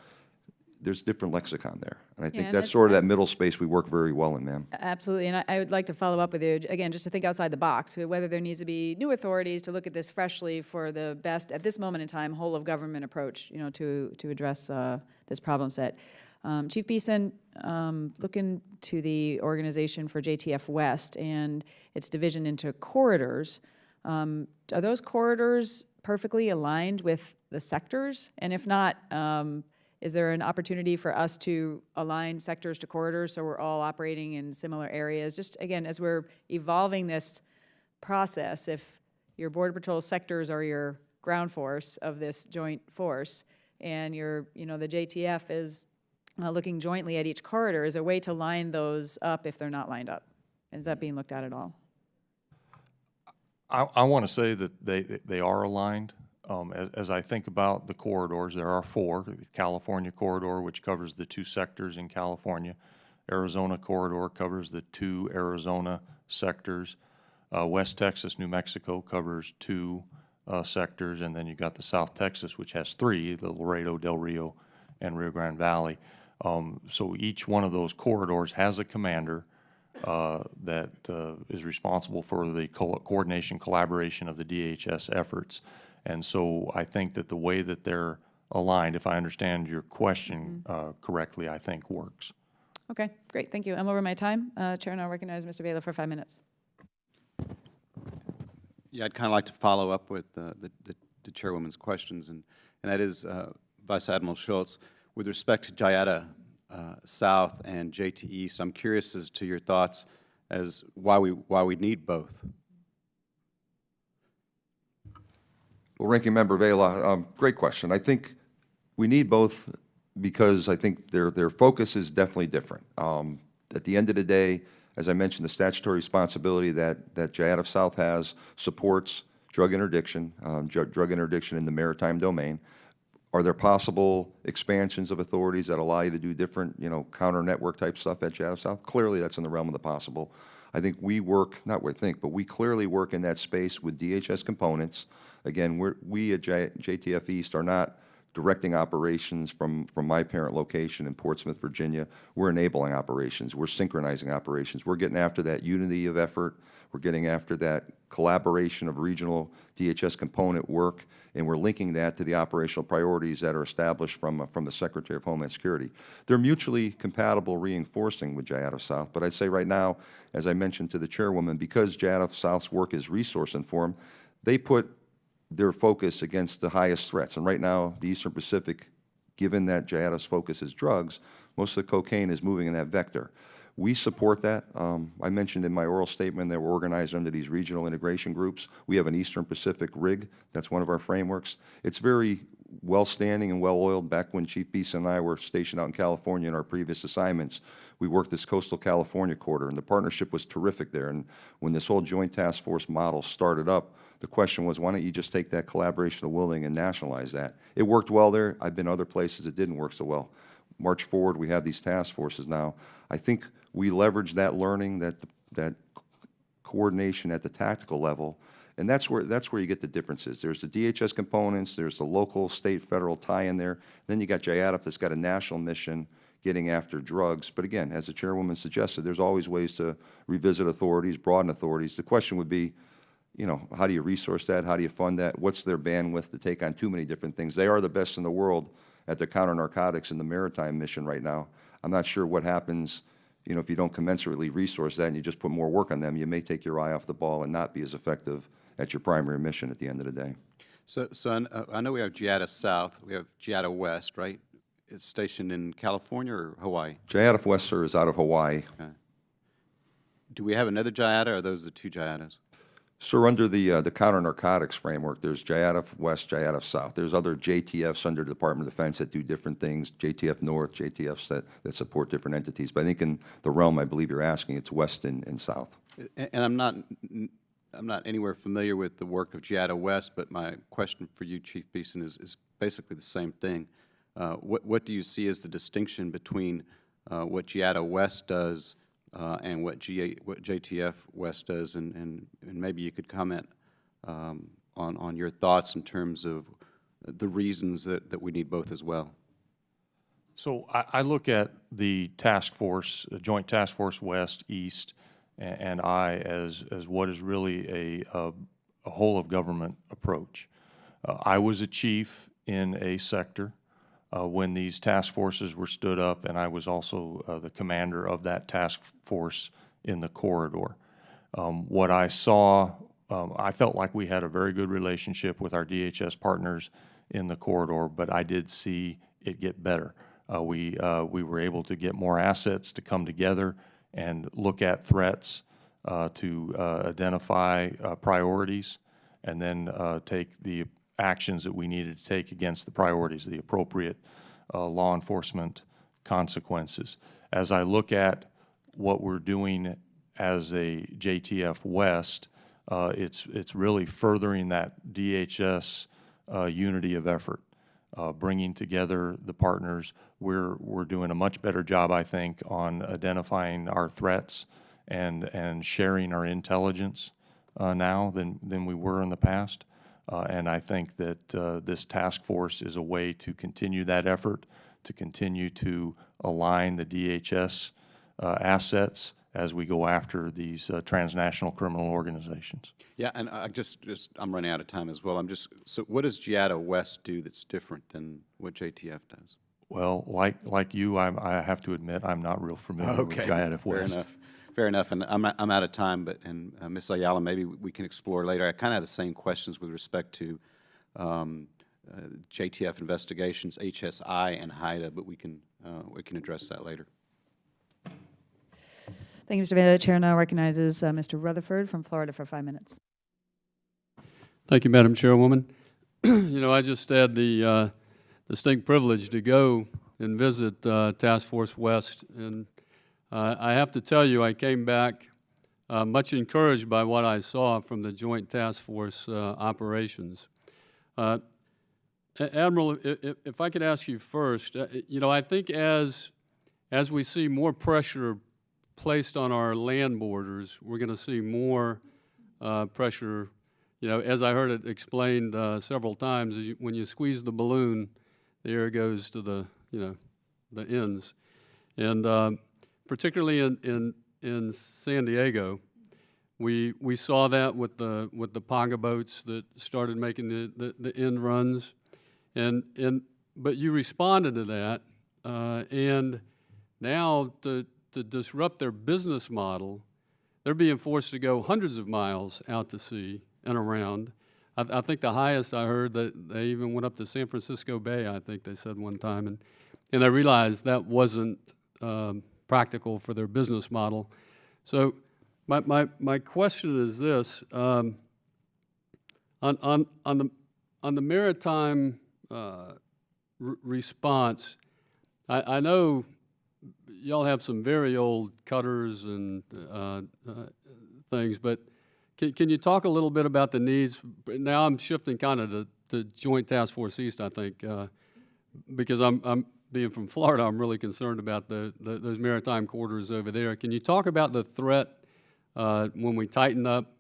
there's different lexicon there. And I think that's sort of that middle space we work very well in, ma'am. Absolutely, and I would like to follow up with you, again, just to think outside the box, whether there needs to be new authorities to look at this freshly for the best, at this moment in time, whole-of-government approach, you know, to address this problem set. Chief Beeson, looking to the organization for JTF West and its division into corridors, are those corridors perfectly aligned with the sectors? And if not, is there an opportunity for us to align sectors to corridors so we're all operating in similar areas? Just, again, as we're evolving this process, if your Border Patrol sectors are your ground force of this joint force, and the JTF is looking jointly at each corridor, is there a way to line those up if they're not lined up? Is that being looked at all? I want to say that they are aligned. As I think about the corridors, there are four. The California corridor, which covers the two sectors in California. Arizona corridor covers the two Arizona sectors. West Texas, New Mexico covers two sectors. And then you've got the South Texas, which has three, the Laredo, Del Rio, and Rio Grande Valley. So each one of those corridors has a commander that is responsible for the coordination, collaboration of the DHS efforts. And so I think that the way that they're aligned, if I understand your question correctly, I think works. Okay, great, thank you. I'm over my time. Chair, now recognize Mr. Vela for 5 minutes. Yeah, I'd kind of like to follow up with the chairwoman's questions, and that is, Vice Admiral Schultz, with respect to JIADA South and JT East, I'm curious as to your thoughts as why we need both. Well, Ranking Member Vela, great question. I think we need both because I think their focus is definitely different. At the end of the day, as I mentioned, the statutory responsibility that JIADF South has supports drug interdiction, drug interdiction in the maritime domain. Are there possible expansions of authorities that allow you to do different, counter-network type stuff at JIADF South? Clearly, that's in the realm of the possible. I think we work, but we clearly work in that space with DHS components. Again, we at JTF East are not directing operations from my parent location in Portsmouth, Virginia. We're enabling operations. We're synchronizing operations. We're getting after that unity of effort. We're getting after that collaboration of regional DHS component work, and we're linking that to the operational priorities that are established from the Secretary of Homeland Security. They're mutually compatible, reinforcing with JIADF South, but I'd say right now, as I mentioned to the chairwoman, because JIADF South's work is resource-informed, they put their focus against the highest threats. And right now, the Eastern Pacific, given that JIADF's focus is drugs, most of the cocaine is moving in that vector. We support that. I mentioned in my oral statement that we're organized under these regional integration groups. We have an Eastern Pacific RIG. That's one of our frameworks. It's very well-standing and well-oiled. Back when Chief Beeson and I were stationed out in California in our previous assignments, we worked this coastal California corridor, and the partnership was terrific there. And when this whole joint task force model started up, the question was, why don't you just take that collaboration of willing and nationalize that? It worked well there. I've been other places it didn't work so well. March forward, we have these task forces now. I think we leverage that learning, that coordination at the tactical level. And that's where you get the differences. There's the DHS components, there's the local, state, federal tie in there. Then you got JADF that's got a national mission getting after drugs. But again, as the chairwoman suggested, there's always ways to revisit authorities, broaden authorities. The question would be, you know, how do you resource that? How do you fund that? What's their bandwidth to take on too many different things? They are the best in the world at their counter-narcotics in the maritime mission right now. I'm not sure what happens, you know, if you don't commensurately resource that and you just put more work on them. You may take your eye off the ball and not be as effective at your primary mission at the end of the day. So I know we have JADF South, we have JADF West, right? It's stationed in California or Hawaii? JADF West, sir, is out of Hawaii. Okay. Do we have another JADF, or are those the two JADFs? Sir, under the counter-narcotics framework, there's JADF West, JADF South. There's other JTFs under the Department of Defense that do different things, JTF North, JTFs that support different entities. But I think in the realm I believe you're asking, it's West and South. And I'm not anywhere familiar with the work of JADF West, but my question for you, Chief Beeson, is basically the same thing. What do you see as the distinction between what JADF West does and what JTF West does, and maybe you could comment on your thoughts in terms of the reasons that we need both as well. So I look at the task force, Joint Task Force West, East, and I as what is really a whole of government approach. I was a chief in a sector when these task forces were stood up, and I was also the commander of that task force in the corridor. What I saw, I felt like we had a very good relationship with our DHS partners in the corridor, but I did see it get better. We were able to get more assets to come together and look at threats, to identify priorities, and then take the actions that we needed to take against the priorities, the appropriate law enforcement consequences. As I look at what we're doing as a JTF West, it's really furthering that DHS unity of effort, bringing together the partners. We're doing a much better job, I think, on identifying our threats and sharing our intelligence now than we were in the past. And I think that this task force is a way to continue that effort, to continue to align the DHS assets as we go after these transnational criminal organizations. Yeah, and I'm running out of time as well. So what does JADF West do that's different than what JTF does? Well, like you, I have to admit I'm not real familiar with JADF West. Fair enough, and I'm out of time, but Ms. Ayala, maybe we can explore later. I kind of have the same questions with respect to JTF investigations, HSI, and HIDA, but we can address that later. Thank you, Mr. Vela. The chair now recognizes Mr. Rutherford from Florida for 5 minutes. Thank you, Madam Chairwoman. You know, I just had the distinct privilege to go and visit Task Force West, and I have to tell you, I came back much encouraged by what I saw from the Joint Task Force operations. Admiral, if I could ask you first, you know, I think as we see more pressure placed on our land borders, we're going to see more pressure. You know, as I heard it explained several times, when you squeeze the balloon, the air goes to the ends, and particularly in San Diego, we saw that with the Paga boats that started making the end runs, but you responded to that, and now to disrupt their business model, they're being forced to go hundreds of miles out to sea and around. I think the highest I heard that they even went up to San Francisco Bay, I think they said one time, and I realized that wasn't practical for their business model. So my question is this: on the maritime response, I know y'all have some very old cutters and things, but can you talk a little bit about the needs? Now I'm shifting kind of to Joint Task Force East, I think, because I'm being from Florida, I'm really concerned about those maritime corridors over there. Can you talk about the threat when we tighten up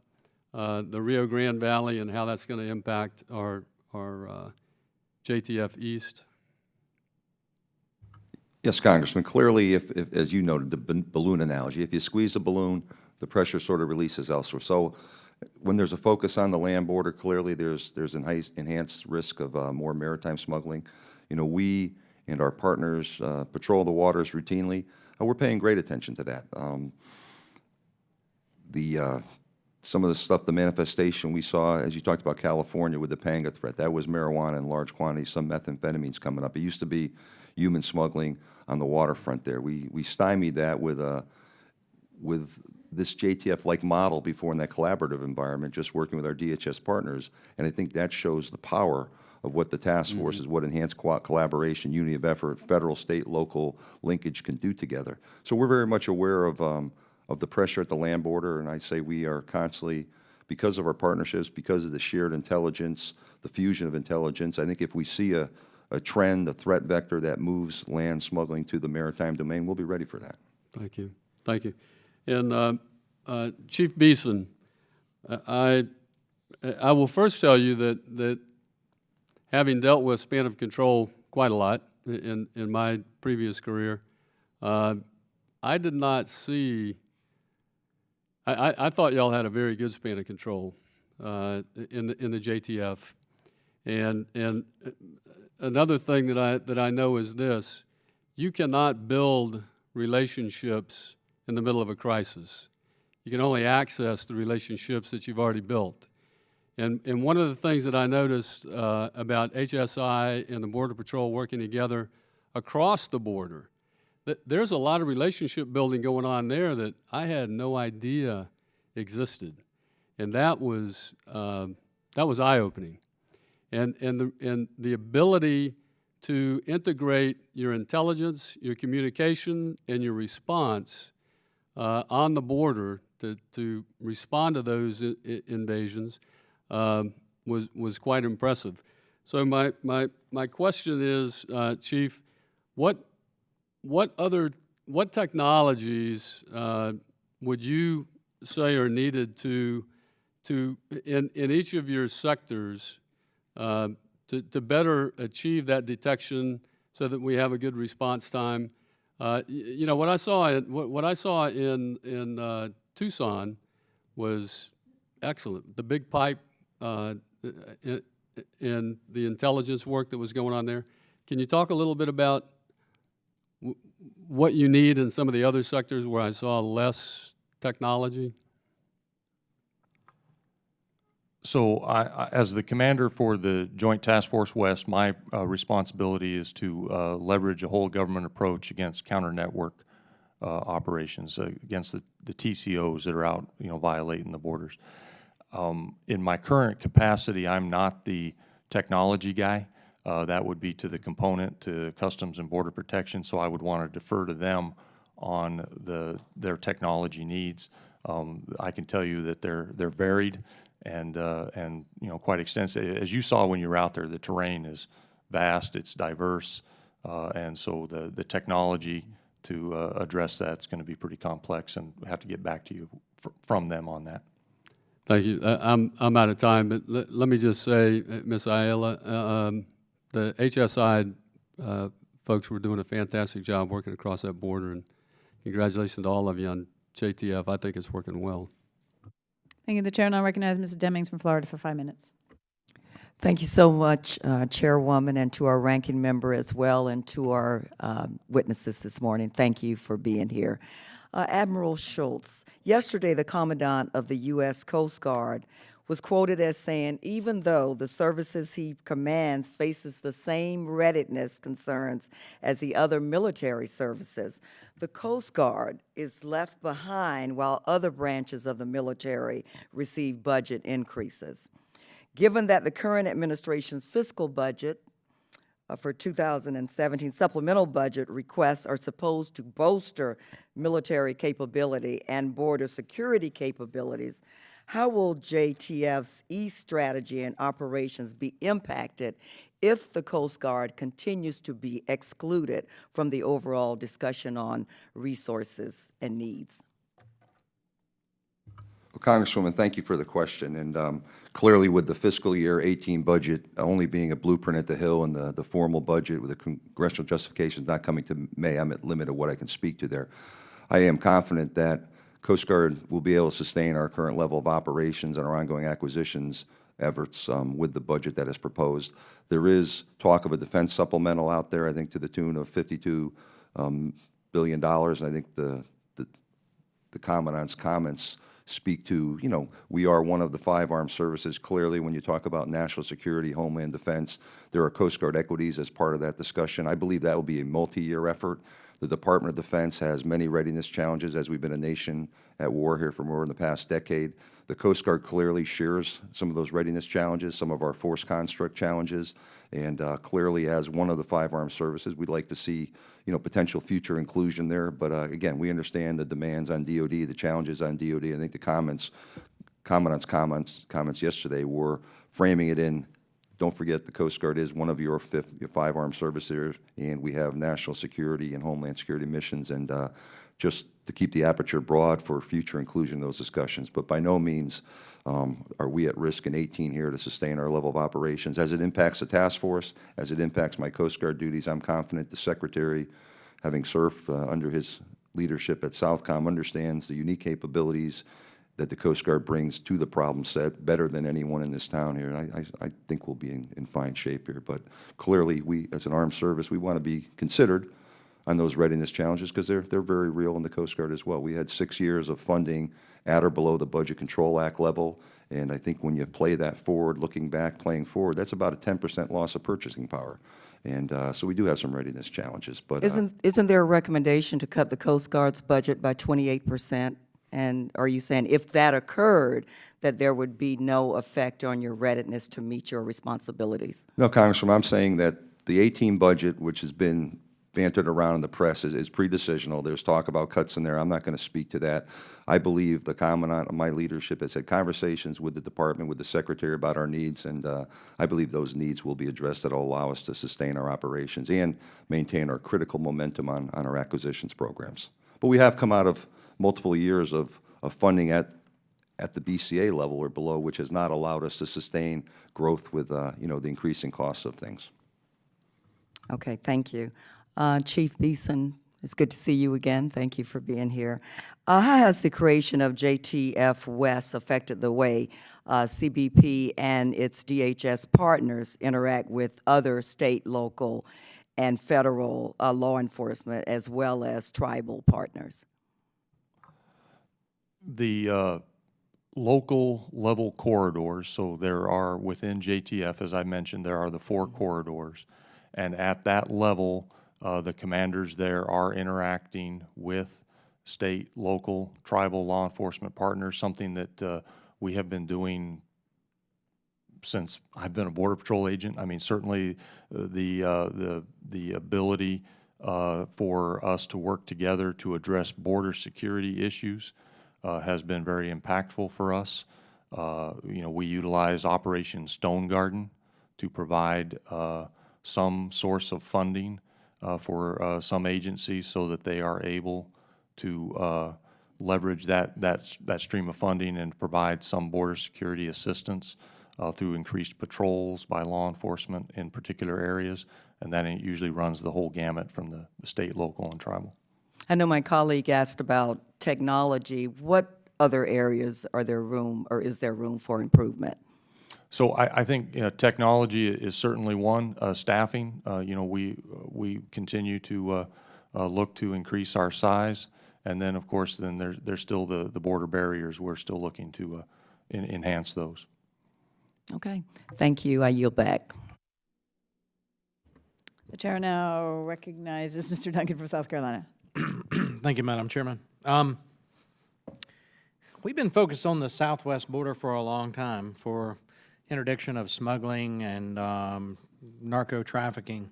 the Rio Grande Valley and how that's going to impact our JTF East? Yes, Congressman. Clearly, if as you noted, the balloon analogy, if you squeeze a balloon, the pressure sort of releases elsewhere. So when there's a focus on the land border, clearly there's an enhanced risk of more maritime smuggling. You know, we and our partners patrol the waters routinely. We're paying great attention to that. Some of the stuff, the manifestation we saw, as you talked about California with the Panga threat, that was marijuana in large quantities, some methamphetamines coming up. It used to be human smuggling on the waterfront there. We stymied that with this JTF-like model before in that collaborative environment, just working with our DHS partners, and I think that shows the power of what the task force is, what enhanced collaboration, unity of effort, federal, state, local linkage can do together. So we're very much aware of the pressure at the land border, and I say we are constantly, because of our partnerships, because of the shared intelligence, the fusion of intelligence, I think if we see a trend, a threat vector that moves land smuggling to the maritime domain, we'll be ready for that. Thank you. Thank you. And Chief Beeson, I will first tell you that having dealt with span of control quite a lot in my previous career, I did not see. I thought y'all had a very good span of control in the JTF, and another thing that I know is this: you cannot build relationships in the middle of a crisis. You can only access the relationships that you've already built. And one of the things that I noticed about HSI and the Border Patrol working together across the border, that there's a lot of relationship building going on there that I had no idea existed, and that was eye-opening. And the ability to integrate your intelligence, your communication, and your response on the border to respond to those invasions was quite impressive. So my question is, Chief, what technologies would you say are needed to in each of your sectors to better achieve that detection so that we have a good response time? You know, what I saw in Tucson was excellent. The big pipe and the intelligence work that was going on there. Can you talk a little bit about what you need in some of the other sectors where I saw less technology? So as the commander for the Joint Task Force West, my responsibility is to leverage a whole government approach against counter-network operations, against the TCOs that are out, violating the borders. In my current capacity, I'm not the technology guy. That would be to the component, to Customs and Border Protection, so I would want to defer to them on their technology needs. I can tell you that they're varied and quite extensive. As you saw when you were out there, the terrain is vast, it's diverse, and so the technology to address that's going to be pretty complex, and we have to get back to you from them on that. Thank you. I'm out of time, but let me just say, Ms. Ayala, the HSI folks were doing a fantastic job working across that border, and congratulations to all of you on JTF. I think it's working well. Thank you. The chair now recognizes Mrs. Demings from Florida for 5 minutes. Thank you so much, Chairwoman, and to our ranking member as well, and to our witnesses this morning. Thank you for being here. Admiral Schultz, yesterday the Commandant of the U.S. Coast Guard was quoted as saying, even though the services he commands faces the same readiness concerns as the other military services, the Coast Guard is left behind while other branches of the military receive budget increases. Given that the current administration's fiscal budget for 2017 supplemental budget requests are supposed to bolster military capability and border security capabilities, how will JTF's East strategy and operations be impacted if the Coast Guard continues to be excluded from the overall discussion on resources and needs? Congresswoman, thank you for the question. And clearly, with the fiscal year 18 budget only being a blueprint at the Hill and the formal budget with the congressional justifications not coming to May, I'm at limit of what I can speak to there. I am confident that Coast Guard will be able to sustain our current level of operations and our ongoing acquisitions efforts with the budget that is proposed. There is talk of a defense supplemental out there, I think, to the tune of $52 billion. And I think the Commandant's comments speak to, you know, we are one of the 5 armed services. Clearly, when you talk about national security, homeland defense, there are Coast Guard equities as part of that discussion. I believe that will be a multi-year effort. The Department of Defense has many readiness challenges as we've been a nation at war here for more than the past decade. The Coast Guard clearly shares some of those readiness challenges, some of our force construct challenges, and clearly as one of the 5 armed services, we'd like to see, you know, potential future inclusion there. But again, we understand the demands on DOD, the challenges on DOD. I think the Commandant's comments yesterday were framing it in, don't forget the Coast Guard is one of your 5 armed services, and we have national security and homeland security missions, and just to keep the aperture broad for future inclusion in those discussions. But by no means are we at risk in 18 here to sustain our level of operations. As it impacts the task force, as it impacts my Coast Guard duties, I'm confident the Secretary, having served under his leadership at Southcom, understands the unique capabilities that the Coast Guard brings to the problem set better than anyone in this town here. And I think we'll be in fine shape here. But clearly, we, as an armed service, we want to be considered on those readiness challenges because they're very real in the Coast Guard as well. We had 6 years of funding at or below the Budget Control Act level, and I think when you play that forward, looking back, playing forward, that's about a 10% loss of purchasing power. And so we do have some readiness challenges. But Isn't there a recommendation to cut the Coast Guard's budget by 28%? And are you saying if that occurred, that there would be no effect on your readiness to meet your responsibilities? No, Congressman, I'm saying that the 18 budget, which has been bantered around in the press, is pre-decisional. There's talk about cuts in there. I'm not going to speak to that. I believe the Commandant of my leadership has had conversations with the Department, with the Secretary about our needs, and I believe those needs will be addressed that will allow us to sustain our operations and maintain our critical momentum on our acquisitions programs. But we have come out of multiple years of funding at the BCA level or below, which has not allowed us to sustain growth with you know, the increasing costs of things. Okay, thank you. Chief Beeson, it's good to see you again. Thank you for being here. How has the creation of JTF West affected the way CBP and its DHS partners interact with other state, local, and federal law enforcement, as well as tribal partners? The local level corridors, so there are within JTF, as I mentioned, there are the 4 corridors. And at that level, the commanders there are interacting with state, local, tribal law enforcement partners, something that we have been doing since I've been a Border Patrol agent. I mean, certainly the ability for us to work together to address border security issues has been very impactful for us. You know, we utilize Operation Stone Garden to provide some source of funding for some agencies so that they are able to leverage that stream of funding and provide some border security assistance through increased patrols by law enforcement in particular areas, and then it usually runs the whole gamut from the state, local, and tribal. I know my colleague asked about technology. What other areas are there room, or is there room for improvement? So I think technology is certainly one. Staffing, you know, we continue to look to increase our size, and then of course there's still the border barriers. We're still looking to enhance those. Okay, thank you. I yield back. The chair now recognizes Mr. Duncan from South Carolina. Thank you, Madam Chairman. We've been focused on the southwest border for a long time for interdiction of smuggling and narco trafficking.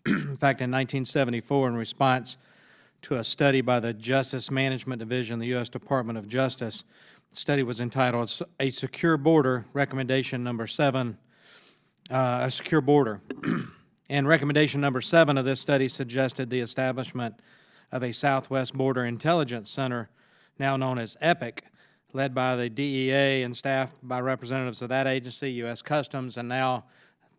In fact, in 1974, in response to a study by the Justice Management Division of the U.S. Department of Justice, the study was entitled A Secure Border, Recommendation Number 7, A Secure Border. And recommendation number 7 of this study suggested the establishment of a Southwest Border Intelligence Center, now known as EPIC, led by the DEA and staffed by representatives of that agency, U.S. Customs, and now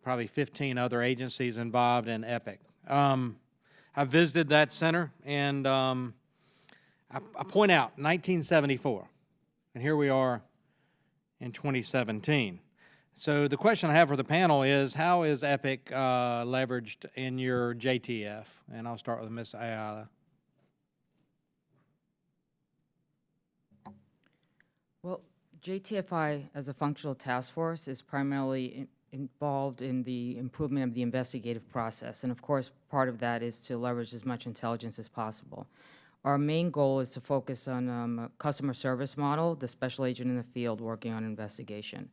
probably 15 other agencies involved in EPIC. I visited that center, and I point out 1974, and here we are in 2017. So the question I have for the panel is, how is EPIC leveraged in your JTF? And I'll start with Ms. Ayala. Well, JTFI as a functional task force is primarily involved in the improvement of the investigative process. And of course, part of that is to leverage as much intelligence as possible. Our main goal is to focus on a customer service model, the special agent in the field working on investigation.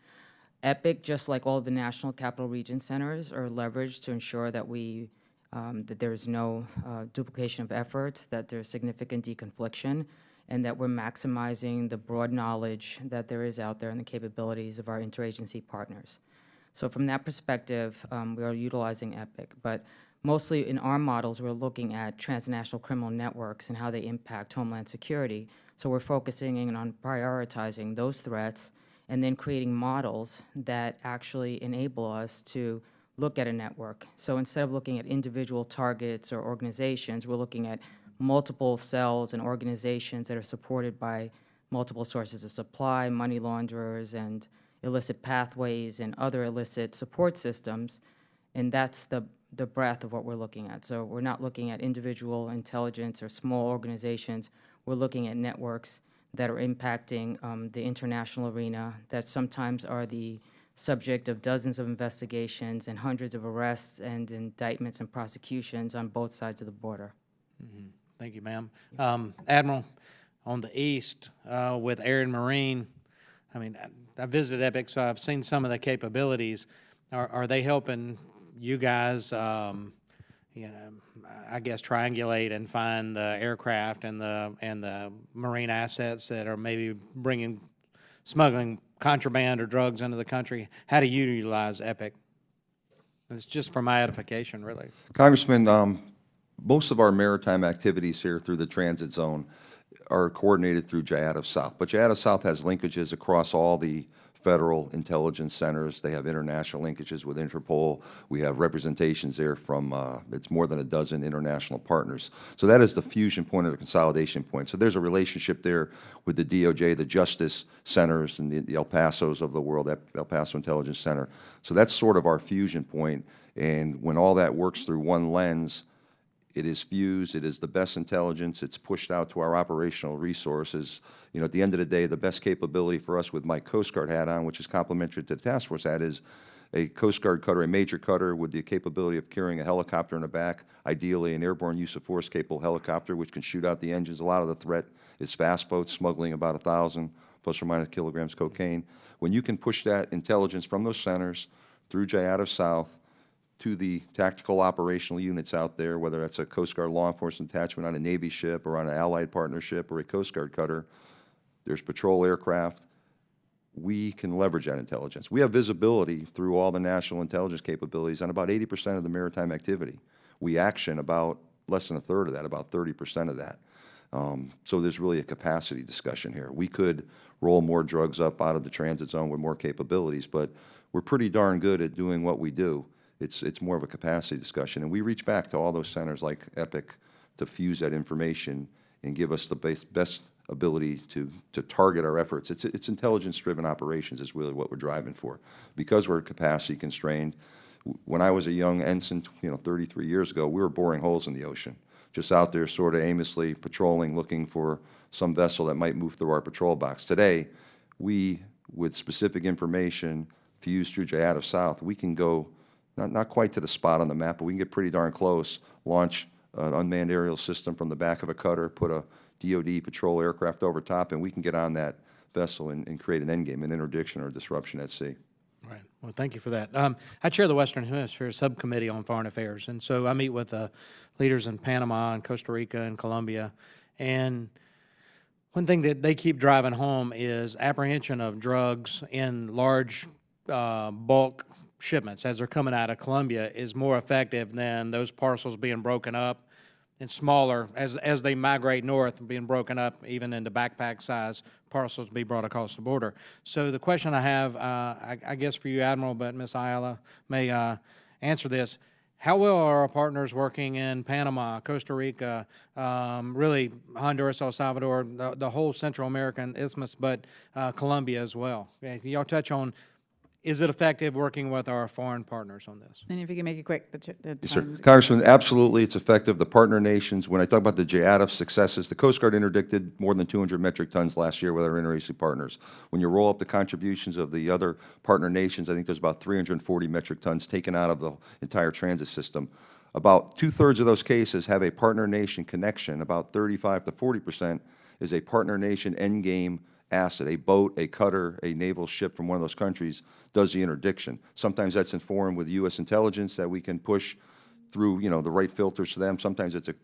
EPIC, just like all of the National Capital Region Centers, are leveraged to ensure that that there is no duplication of efforts, that there's significant deconfliction, and that we're maximizing the broad knowledge that there is out there and the capabilities of our interagency partners. So from that perspective, we are utilizing EPIC, but mostly in our models, we're looking at transnational criminal networks and how they impact Homeland Security. So we're focusing in on prioritizing those threats and then creating models that actually enable us to look at a network. So instead of looking at individual targets or organizations, we're looking at multiple cells and organizations that are supported by multiple sources of supply, money launderers, and illicit pathways and other illicit support systems. And that's the breadth of what we're looking at. So we're not looking at individual intelligence or small organizations. We're looking at networks that are impacting the international arena, that sometimes are the subject of dozens of investigations and hundreds of arrests and indictments and prosecutions on both sides of the border. Mm-hmm. Thank you, ma'am. Admiral, on the east with Air and Marine, I mean, I visited EPIC, so I've seen some of the capabilities. Are they helping you guys, I guess, triangulate and find the aircraft and the marine assets that are maybe smuggling contraband or drugs into the country? How do you utilize EPIC? It's just for my edification, really. Congressman, most of our maritime activities here through the transit zone are coordinated through JIADA South. But JIADA South has linkages across all the federal intelligence centers. They have international linkages with Interpol. We have representations there from, it's more than a dozen international partners. So that is the fusion point or the consolidation point. So there's a relationship there with the DOJ, the justice centers, and the El Pasos of the world, El Paso Intelligence Center. So that's sort of our fusion point. And when all that works through one lens, it is fused, it is the best intelligence, it's pushed out to our operational resources. You know, at the end of the day, the best capability for us with my Coast Guard hat on, which is complementary to the task force hat, is a Coast Guard cutter, a major cutter with the capability of carrying a helicopter in the back, ideally an airborne use of force capable helicopter, which can shoot out the engines. A lot of the threat is fast boats smuggling about 1,000 plus or minus kilograms cocaine. When you can push that intelligence from those centers through JIADA South to the tactical operational units out there, whether that's a Coast Guard law enforcement detachment on a Navy ship or on an allied partnership or a Coast Guard cutter, there's patrol aircraft, we can leverage that intelligence. We have visibility through all the national intelligence capabilities on about 80% of the maritime activity. We action about less than a third of that, about 30% of that. So there's really a capacity discussion here. We could roll more drugs up out of the transit zone with more capabilities, but we're pretty darn good at doing what we do. It's more of a capacity discussion, and we reach back to all those centers like EPIC to fuse that information and give us the best ability to target our efforts. It's intelligence-driven operations is really what we're driving for. Because we're capacity constrained, when I was a young ensign, 33 years ago, we were boring holes in the ocean, just out there sort of aimlessly patrolling, looking for some vessel that might move through our patrol box. Today, we, with specific information fused through JIADA South, we can go not quite to the spot on the map, but we can get pretty darn close, launch an unmanned aerial system from the back of a cutter, put a DOD patrol aircraft over top, and we can get on that vessel and create an endgame, an interdiction or disruption at sea. Right. Well, thank you for that. I chair the Western Hemisphere Subcommittee on Foreign Affairs, and so I meet with leaders in Panama and Costa Rica and Colombia, and one thing that they keep driving home is apprehension of drugs in large bulk shipments as they're coming out of Colombia is more effective than those parcels being broken up and smaller as they migrate north, being broken up even into backpack size parcels to be brought across the border. So the question I have, I guess for you, Admiral, but Ms. Ayala may answer this. How well are our partners working in Panama, Costa Rica, really Honduras, El Salvador, the whole Central American isthmus, but Colombia as well? Can y'all touch on, is it effective working with our foreign partners on this? And if you can make it quick, the Yes, sir. time's- Congressman, absolutely, it's effective. The partner nations, when I talk about the JADF successes, the Coast Guard interdicted more than 200 metric tons last year with our interagency partners. When you roll up the contributions of the other partner nations, I think there's about 340 metric tons taken out of the entire transit system. About two-thirds of those cases have a partner nation connection. About 35 to 40% is a partner nation endgame asset, a boat, a cutter, a naval ship from one of those countries does the interdiction. Sometimes that's informed with U.S. intelligence that we can push through, the right filters to them. Sometimes it's a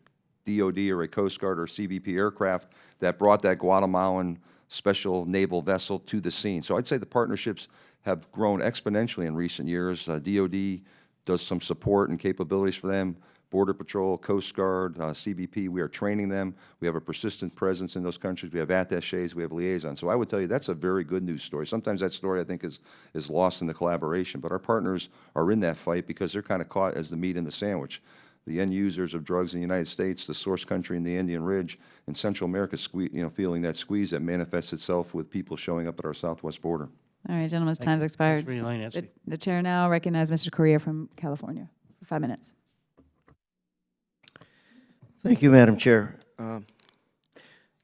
DOD or a Coast Guard or CBP aircraft that brought that Guatemalan special naval vessel to the scene. So I'd say the partnerships have grown exponentially in recent years. DOD does some support and capabilities for them. Border Patrol, Coast Guard, CBP, we are training them. We have a persistent presence in those countries. We have attachés, we have liaisons. So I would tell you that's a very good news story. Sometimes that story, I think, is lost in the collaboration. But our partners are in that fight because they're kind of caught as the meat in the sandwich. The end users of drugs in the United States, the source country in the Indian Ridge, and Central America, feeling that squeeze that manifests itself with people showing up at our southwest border. All right, gentlemen's time's expired. Thanks for your leniency. The chair now recognizes Mr. Correa from California for 5 minutes. Thank you, Madam Chair.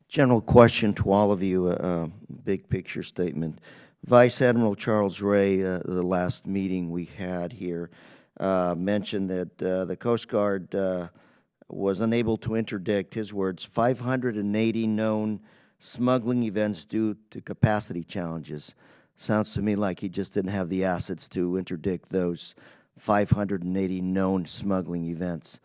General question to all of you, big picture statement. Vice Admiral Charles Ray, the last meeting we had here, mentioned that the Coast Guard was unable to interdict, his words, 580 known smuggling events due to capacity challenges. Sounds to me like he just didn't have the assets to interdict those 580 known smuggling events.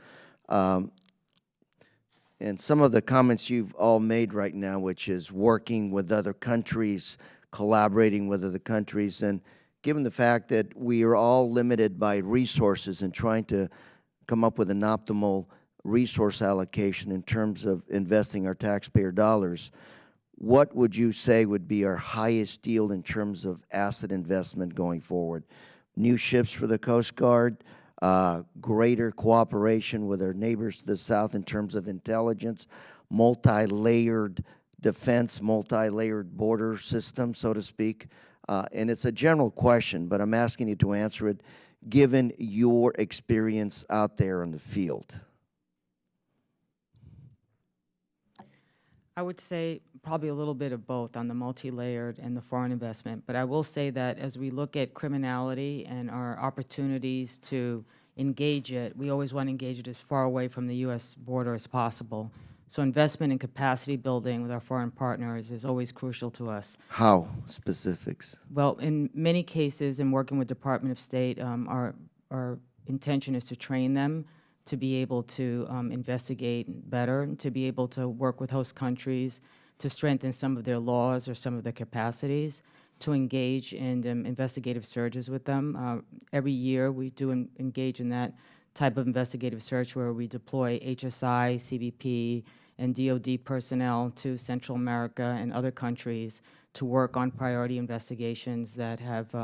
And some of the comments you've all made right now, which is working with other countries, collaborating with other countries, and given the fact that we are all limited by resources and trying to come up with an optimal resource allocation in terms of investing our taxpayer dollars, what would you say would be our highest yield in terms of asset investment going forward? New ships for the Coast Guard, greater cooperation with our neighbors to the south in terms of intelligence, multi-layered defense, multi-layered border system, so to speak. And it's a general question, but I'm asking you to answer it given your experience out there in the field. I would say probably a little bit of both on the multi-layered and the foreign investment. But I will say that as we look at criminality and our opportunities to engage it, we always want to engage it as far away from the U.S. border as possible. So investment in capacity building with our foreign partners is always crucial to us. How? Specifics. Well, in many cases, in working with Department of State, our intention is to train them to be able to investigate better, to be able to work with host countries, to strengthen some of their laws or some of their capacities, to engage in investigative searches with them. Every year, we do engage in that type of investigative search where we deploy HSI, CBP, and DOD personnel to Central America and other countries to work on priority investigations that have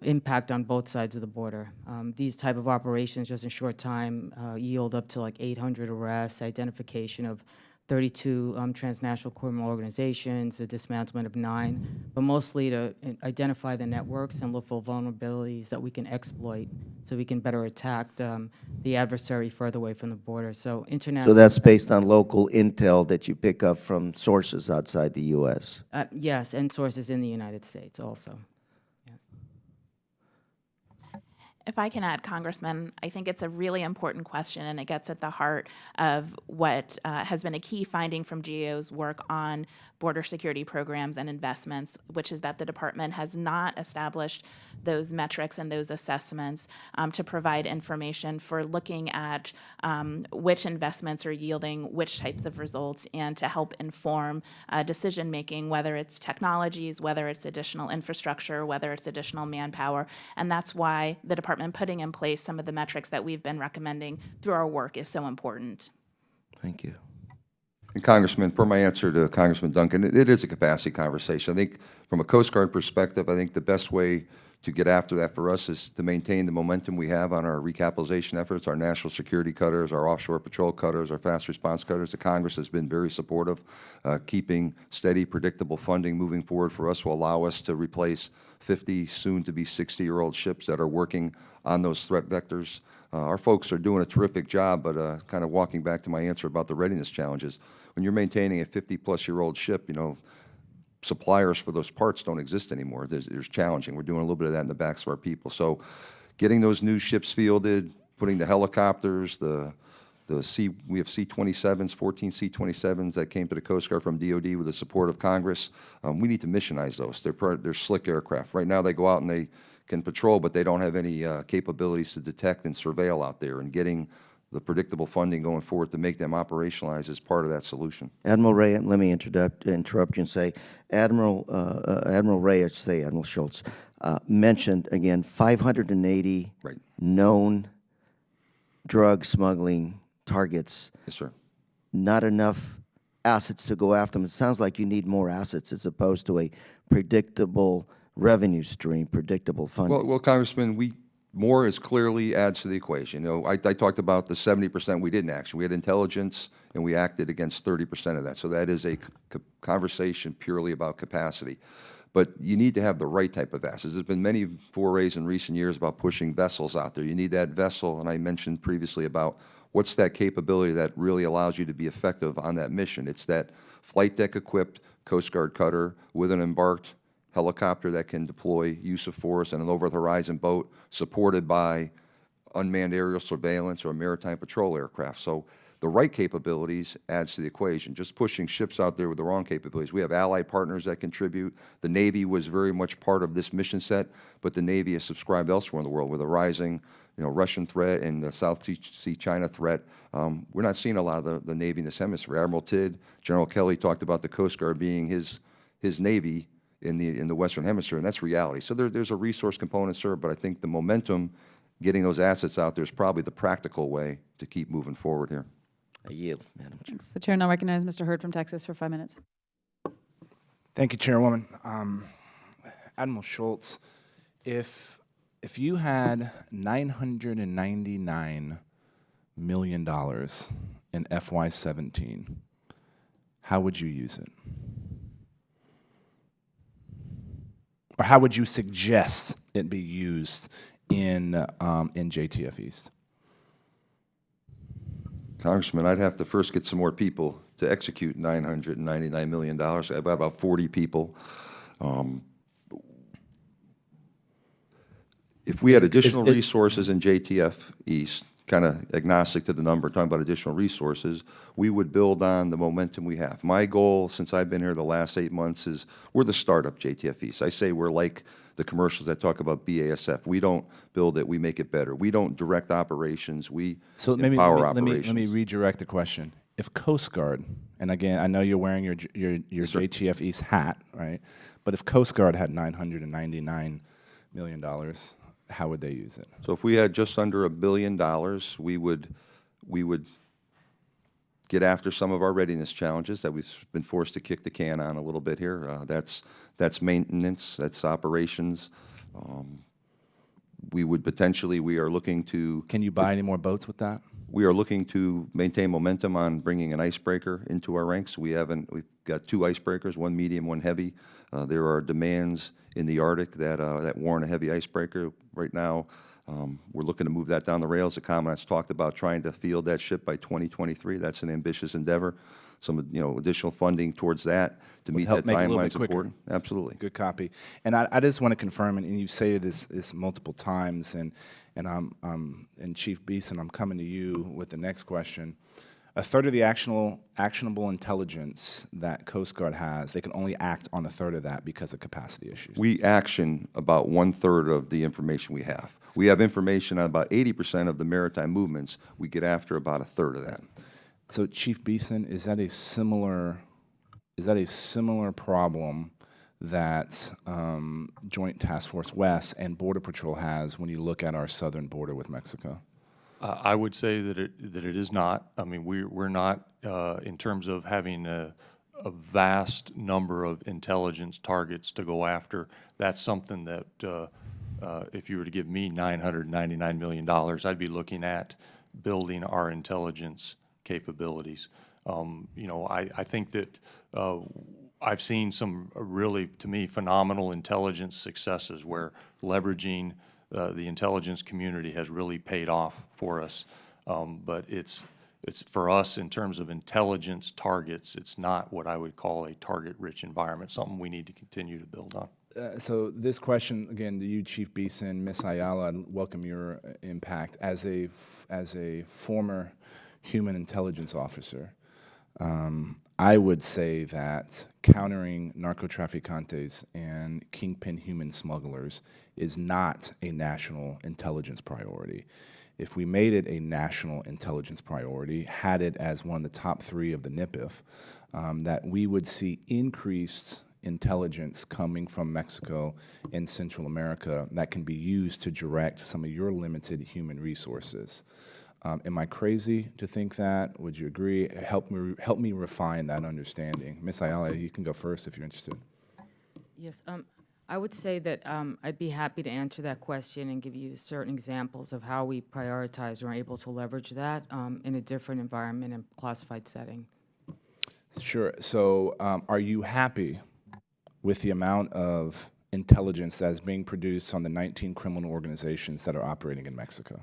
impact on both sides of the border. These type of operations, just in short time, yield up to like 800 arrests, identification of 32 transnational criminal organizations, the dismantlement of 9, but mostly to identify the networks and look for vulnerabilities that we can exploit so we can better attack the adversary further away from the border. So international. So that's based on local intel that you pick up from sources outside the U.S.? Yes, and sources in the United States also. If I can add, Congressman, I think it's a really important question, and it gets at the heart of what has been a key finding from GAO's work on border security programs and investments, which is that the department has not established those metrics and those assessments to provide information for looking at which investments are yielding which types of results and to help inform decision-making, whether it's technologies, whether it's additional infrastructure, whether it's additional manpower. And that's why the department putting in place some of the metrics that we've been recommending through our work is so important. Thank you. And Congressman, per my answer to Congressman Duncan, it is a capacity conversation. I think from a Coast Guard perspective, I think the best way to get after that for us is to maintain the momentum we have on our recapitalization efforts, our national security cutters, our offshore patrol cutters, our fast response cutters. The Congress has been very supportive. Keeping steady, predictable funding moving forward for us will allow us to replace 50, soon-to-be 60-year-old ships that are working on those threat vectors. Our folks are doing a terrific job, but kind of walking back to my answer about the readiness challenges, when you're maintaining a 50-plus-year-old ship, you know, suppliers for those parts don't exist anymore. There's challenging. We're doing a little bit of that in the backs of our people. So getting those new ships fielded, putting the helicopters, we have C-27s, 14 C-27s that came to the Coast Guard from DOD with the support of Congress. We need to missionize those. They're slick aircraft. Right now they go out and they can patrol, but they don't have any capabilities to detect and surveil out there, and getting the predictable funding going forward to make them operationalize is part of that solution. Admiral Ray, let me interrupt you and say, Admiral Ray, Admiral Schultz, mentioned again 580 Right. known drug smuggling targets. Yes, sir. Not enough assets to go after them. It sounds like you need more assets as opposed to a predictable revenue stream, predictable funding. Well, Congressman, more is clearly adds to the equation. You know, I talked about the 70% we didn't action. We had intelligence, and we acted against 30% of that. So that is a conversation purely about capacity. But you need to have the right type of assets. There's been many forays in recent years about pushing vessels out there. You need that vessel, and I mentioned previously about what's that capability that really allows you to be effective on that mission. It's that flight deck equipped Coast Guard cutter with an embarked helicopter that can deploy use of force, and an over-the-horizon boat supported by unmanned aerial surveillance or maritime patrol aircraft. So the right capabilities adds to the equation. Just pushing ships out there with the wrong capabilities. We have allied partners that contribute. The Navy was very much part of this mission set, but the Navy has subscribed elsewhere in the world with a rising, Russian threat and the South Sea China threat. We're not seeing a lot of the Navy in this hemisphere. Admiral Tidd, General Kelly talked about the Coast Guard being his Navy in the Western Hemisphere, and that's reality. So there's a resource component, sir, but I think the momentum, getting those assets out there, is probably the practical way to keep moving forward here. I yield, Madam Chair. The chair now recognizes Mr. Hurd from Texas for 5 minutes. Thank you, Chairwoman. Admiral Schultz, if you had $999 million in FY17, how would you use it? Or how would you suggest it be used in JTF East? Congressman, I'd have to first get some more people to execute $999 million. I have about 40 people. If we had additional resources in JTF East, kind of agnostic to the number, talking about additional resources, we would build on the momentum we have. My goal, since I've been here the last 8 months, is we're the startup JTF East. I say we're like the commercials that talk about BASF. We don't build it, we make it better. We don't direct operations, we empower operations. Let me redirect the question. If Coast Guard, and again, I know you're wearing your JTF East hat, right? But if Coast Guard had $999 million, how would they use it? So if we had just under $1 billion, we would get after some of our readiness challenges that we've been forced to kick the can on a little bit here. That's maintenance, that's operations. We are looking to... Can you buy any more boats with that? We are looking to maintain momentum on bringing an icebreaker into our ranks. We've got 2 icebreakers, one medium, one heavy. There are demands in the Arctic that warrant a heavy icebreaker. Right now, we're looking to move that down the rails. The Commandant's talked about trying to field that ship by 2023. That's an ambitious endeavor. Some additional funding towards that to meet that timeline is important. Absolutely. Good copy. And I just want to confirm, and you've said this multiple times, and Chief Beeson, I'm coming to you with the next question. A third of the actionable intelligence that Coast Guard has, they can only act on a third of that because of capacity issues. We action about 1/3 of the information we have. We have information on about 80% of the maritime movements. We get after about 1/3 of that. So, Chief Beeson, is that a similar problem that Joint Task Force West and Border Patrol has when you look at our southern border with Mexico? I would say that it is not. I mean, we're not, in terms of having a vast number of intelligence targets to go after. That's something that, if you were to give me $999 million, I'd be looking at building our intelligence capabilities. You know, I think that I've seen some really, to me, phenomenal intelligence successes where leveraging the intelligence community has really paid off for us. But it's for us in terms of intelligence targets, it's not what I would call a target-rich environment, something we need to continue to build on. So this question, again, to you, Chief Beeson, Ms. Ayala, I welcome your impact. As a former human intelligence officer, I would say that countering narcotraficantes and kingpin human smugglers is not a national intelligence priority. If we made it a national intelligence priority, had it as one of the top 3 of the NIPIF, that we would see increased intelligence coming from Mexico and Central America that can be used to direct some of your limited human resources. Am I crazy to think that? Would you agree? Help me refine that understanding. Ms. Ayala, you can go first if you're interested. Yes, I would say that I'd be happy to answer that question and give you certain examples of how we prioritize or are able to leverage that in a different environment and classified setting. Sure. So are you happy with the amount of intelligence that is being produced on the 19 criminal organizations that are operating in Mexico?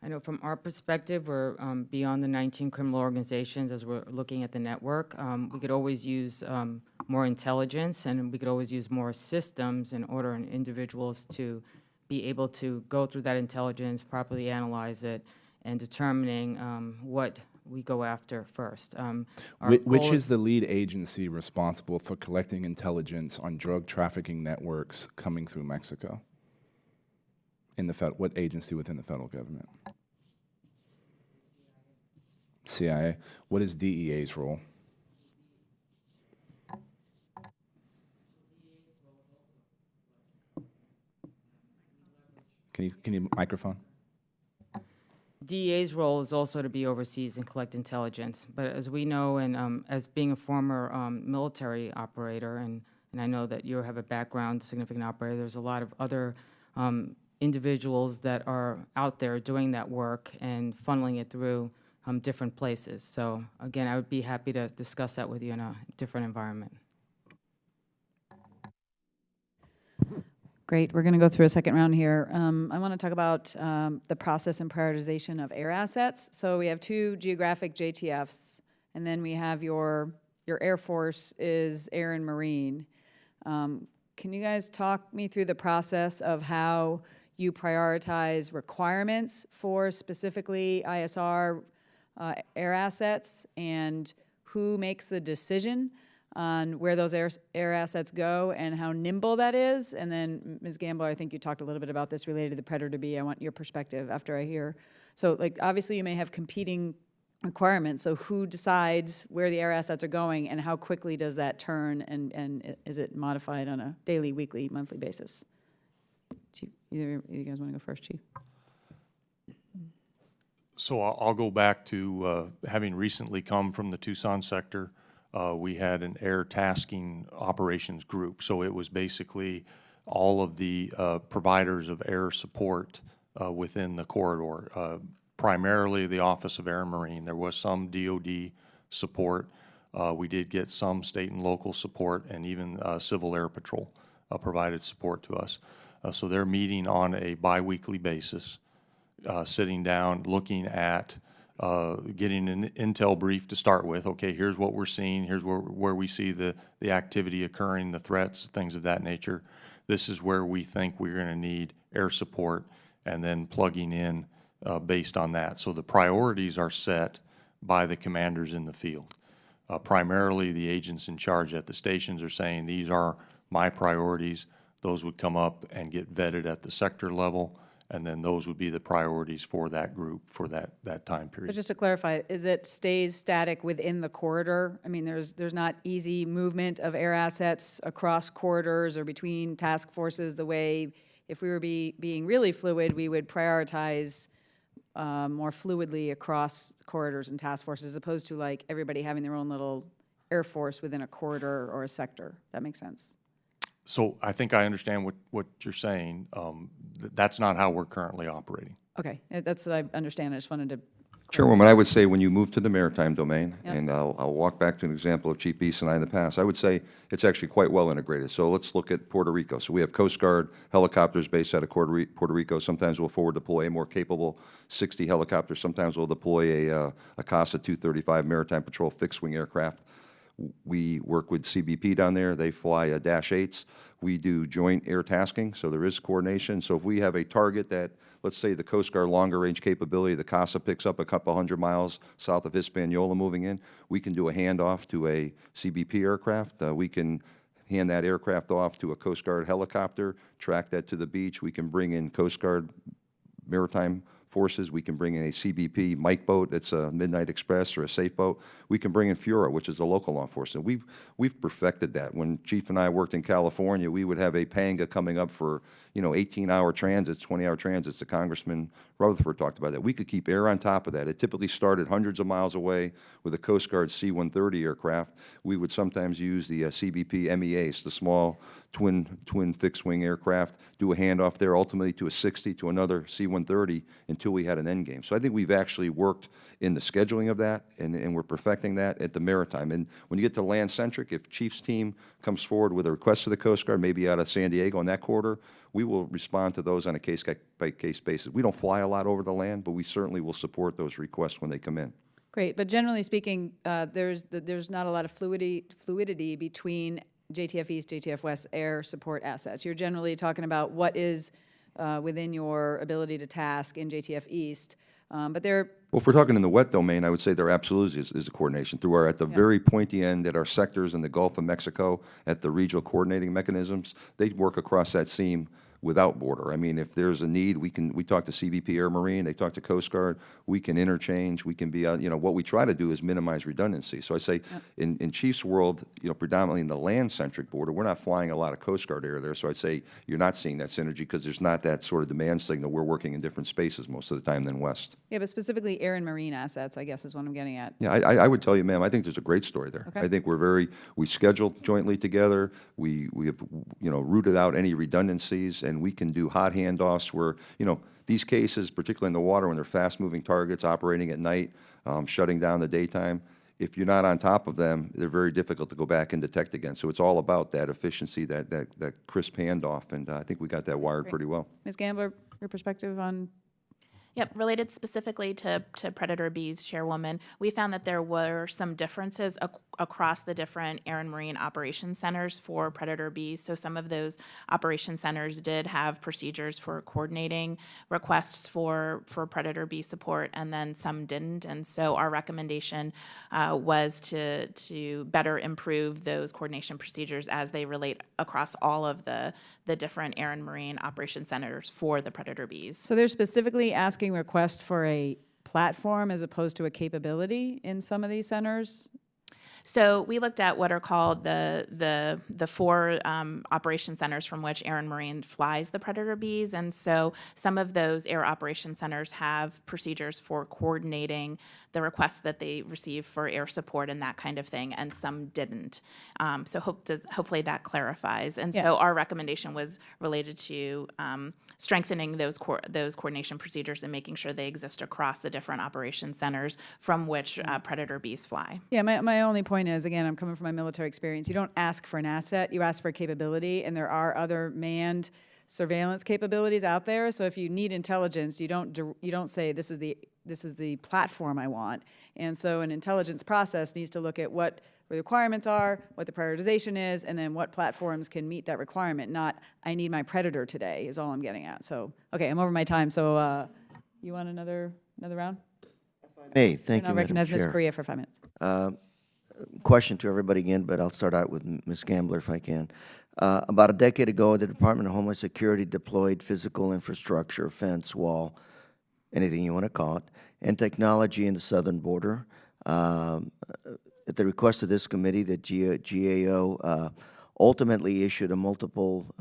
I know from our perspective, we're beyond the 19 criminal organizations as we're looking at the network. We could always use more intelligence, and we could always use more systems in order for individuals to be able to go through that intelligence, properly analyze it, and determining what we go after first. Which is the lead agency responsible for collecting intelligence on drug trafficking networks coming through Mexico? What agency within the federal government? CIA. What is DEA's role? Can you microphone? DEA's role is also to be overseas and collect intelligence. But as we know, and as being a former military operator, and I know that you have a background, significant operator, there's a lot of other individuals that are out there doing that work and funneling it through different places. So again, I would be happy to discuss that with you in a different environment. Great. We're going to go through a second round here. I want to talk about the process and prioritization of air assets. So we have 2 geographic JTFs, and then we have your Air Force is Air and Marine. Can you guys talk me through the process of how you prioritize requirements for specifically ISR air assets, and who makes the decision on where those air assets go and how nimble that is? And then, Ms. Gambler, I think you talked a little bit about this related to the Predator B. I want your perspective after I hear. So, like, obviously you may have competing requirements, so who decides where the air assets are going, and how quickly does that turn, and is it modified on a daily, weekly, monthly basis? Chief, either you guys want to go first, Chief? So I'll go back to having recently come from the Tucson sector. We had an air tasking operations group. So it was basically all of the providers of air support within the corridor, primarily the Office of Air and Marine. There was some DOD support. We did get some state and local support, and even Civil Air Patrol provided support to us. So they're meeting on a biweekly basis, sitting down, looking at getting an intel brief to start with. Okay, here's what we're seeing. Here's where we see the activity occurring, the threats, things of that nature. This is where we think we're going to need air support, and then plugging in based on that. So the priorities are set by the commanders in the field. Primarily, the agents in charge at the stations are saying, these are my priorities. Those would come up and get vetted at the sector level, and then those would be the priorities for that group for that time period. But just to clarify, is it stays static within the corridor? I mean, there's not easy movement of air assets across corridors or between task forces the way if we were being really fluid, we would prioritize more fluidly across corridors and task forces, as opposed to like everybody having their own little air force within a corridor or a sector. That makes sense. So I think I understand what you're saying. That's not how we're currently operating. Okay, that's what I understand. I just wanted to. Chairwoman, I would say when you move to the maritime domain, Yep. and I'll walk back to an example of Chief Beast and I in the past, I would say it's actually quite well integrated. So let's look at Puerto Rico. So we have Coast Guard helicopters based out of Puerto Rico. Sometimes we'll forward deploy a more capable 60 helicopters. Sometimes we'll deploy a CASA 235 Maritime Patrol fixed-wing aircraft. We work with CBP down there. They fly Dash 8s. We do joint air tasking, so there is coordination. So if we have a target that, let's say the Coast Guard longer range capability, the CASA picks up a couple hundred miles south of Hispaniola moving in, we can do a handoff to a CBP aircraft. We can hand that aircraft off to a Coast Guard helicopter, track that to the beach. We can bring in Coast Guard maritime forces. We can bring in a CBP Mike boat that's a Midnight Express or a safe boat. We can bring in Fura, which is a local law enforcement. We've perfected that. When Chief and I worked in California, we would have a panga coming up for 18-hour transits, 20-hour transits. The Congressman Rutherford talked about that. We could keep air on top of that. It typically started hundreds of miles away with a Coast Guard C-130 aircraft. We would sometimes use the CBP MEAs, the small twin fixed-wing aircraft, do a handoff there, ultimately to a 60 to another C-130 until we had an end game. So I think we've actually worked in the scheduling of that, and we're perfecting that at the maritime. And when you get to land-centric, if Chief's team comes forward with a request to the Coast Guard, maybe out of San Diego in that corridor, we will respond to those on a case-by-case basis. We don't fly a lot over the land, but we certainly will support those requests when they come in. Great, but generally speaking, there's not a lot of fluidity between JTF East, JTF West air support assets. You're generally talking about what is within your ability to task in JTF East, but there. Well, if we're talking in the wet domain, I would say there absolutely is a coordination through at the very pointy end at our sectors in the Gulf of Mexico, at the regional coordinating mechanisms. They work across that seam without border. I mean, if there's a need, we talk to CBP Air Marine, they talk to Coast Guard, we can interchange, we can be, what we try to do is minimize redundancy. So I say in Chief's world, predominantly in the land-centric border, we're not flying a lot of Coast Guard air there. So I'd say you're not seeing that synergy because there's not that sort of demand signal. We're working in different spaces most of the time than west. Yeah, but specifically air and marine assets, I guess, is what I'm getting at. Yeah, I would tell you, ma'am, I think there's a great story there. Okay. I think we schedule jointly together, we have, rooted out any redundancies, and we can do hot handoffs where, these cases, particularly in the water when they're fast-moving targets operating at night, shutting down the daytime, if you're not on top of them, they're very difficult to go back and detect again. So it's all about that efficiency, that crisp handoff, and I think we got that wired pretty well. Ms. Gambler, your perspective on? Yep, related specifically to Predator Bs, Chairwoman, we found that there were some differences across the different air and marine operation centers for Predator Bs. So some of those operation centers did have procedures for coordinating requests for Predator B support, and then some didn't. And so our recommendation was to better improve those coordination procedures as they relate across all of the different air and marine operation centers for the Predator Bs. So they're specifically asking request for a platform as opposed to a capability in some of these centers? So we looked at what are called the four operation centers from which Air and Marine flies the Predator Bs, and so some of those air operation centers have procedures for coordinating the requests that they receive for air support and that kind of thing, and some didn't. So hopefully that clarifies. And so our recommendation was related to strengthening those coordination procedures and making sure they exist across the different operation centers from which Predator Bs fly. Yeah, my only point is, again, I'm coming from my military experience, you don't ask for an asset, you ask for a capability, and there are other manned surveillance capabilities out there. So if you need intelligence, you don't say this is the platform I want. And so an intelligence process needs to look at what the requirements are, what the prioritization is, and then what platforms can meet that requirement. Not I need my Predator today is all I'm getting at. So okay, I'm over my time. So you want another round? Hey, thank And I'll you, Madam recognize Ms. Chair. Correa for 5 minutes. Question to everybody again, but I'll start out with Ms. Gambler if I can. About a decade ago, the Department of Homeland Security deployed physical infrastructure, fence, wall, anything you want to call it, and technology in the southern border. At the request of this committee, the GAO ultimately issued a multiple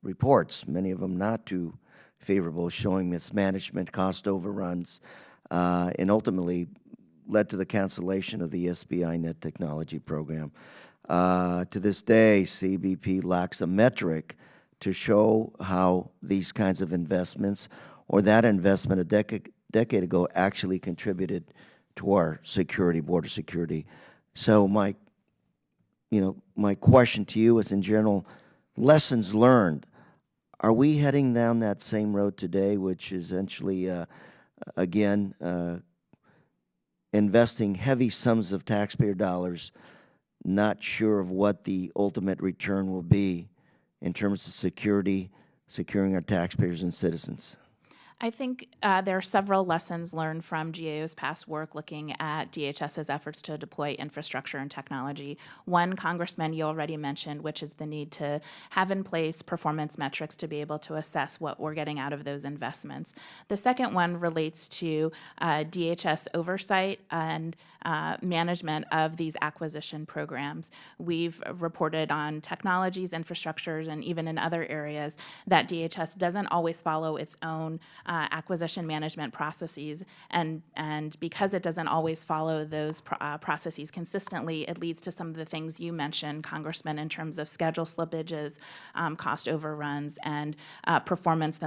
reports, many of them not too favorable, showing mismanagement, cost overruns, and ultimately led to the cancellation of the SBI Net Technology program. To this day, CBP lacks a metric to show how these kinds of investments or that investment a decade ago actually contributed to our security, border security. So my question to you is, in general, lessons learned. Are we heading down that same road today, which is essentially, again, investing heavy sums of taxpayer dollars, not sure of what the ultimate return will be in terms of security, securing our taxpayers and citizens? I think there are several lessons learned from GAO's past work looking at DHS's efforts to deploy infrastructure and technology. One, Congressman, you already mentioned, which is the need to have in place performance metrics to be able to assess what we're getting out of those investments. The second one relates to DHS oversight and management of these acquisition programs. We've reported on technologies, infrastructures, and even in other areas that DHS doesn't always follow its own acquisition management processes, and because it doesn't always follow those processes consistently, it leads to some of the things you mentioned, Congressman, in terms of schedule slippages, cost overruns, and performance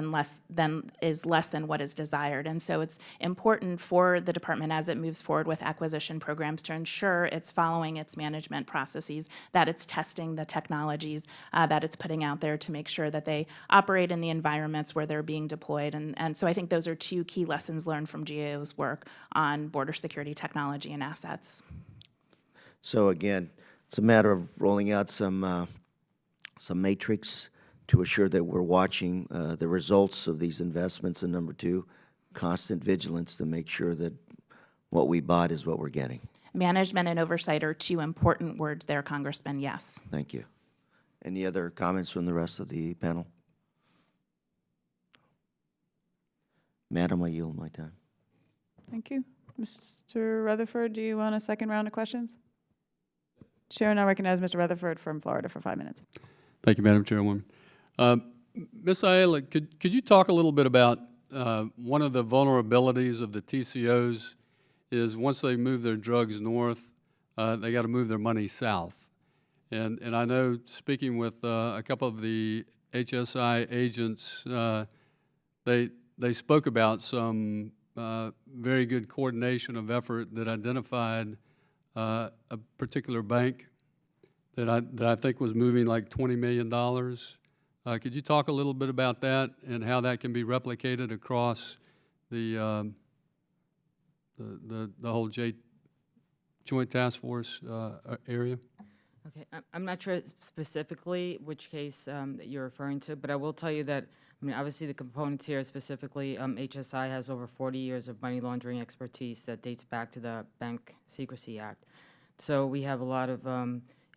is less than what is desired. And so it's important for the department as it moves forward with acquisition programs to ensure it's following its management processes, that it's testing the technologies that it's putting out there to make sure that they operate in the environments where they're being deployed. And so I think those are two key lessons learned from GAO's work on border security technology and assets. So again, it's a matter of rolling out some matrix to assure that we're watching the results of these investments. And number two, constant vigilance to make sure that what we bought is what we're getting. Management and oversight are two important words there, Congressman, yes. Thank you. Any other comments from the rest of the panel? Madam, I yield my time. Thank you. Mr. Rutherford, do you want a second round of questions? Chair now recognize Mr. Rutherford from Florida for 5 minutes. Thank you, Madam Chairwoman. Ms. Ayala, could you talk a little bit about one of the vulnerabilities of the TCOs is once they move their drugs north, they got to move their money south. And I know, speaking with a couple of the HSI agents, they spoke about some very good coordination of effort that identified a particular bank that I think was moving like $20 million. Could you talk a little bit about that and how that can be replicated across the whole Joint Task Force area? Okay, I'm not sure specifically which case that you're referring to, but I will tell you that, I mean, obviously the components here specifically, HSI has over 40 years of money laundering expertise that dates back to the Bank Secrecy Act. So we have a lot of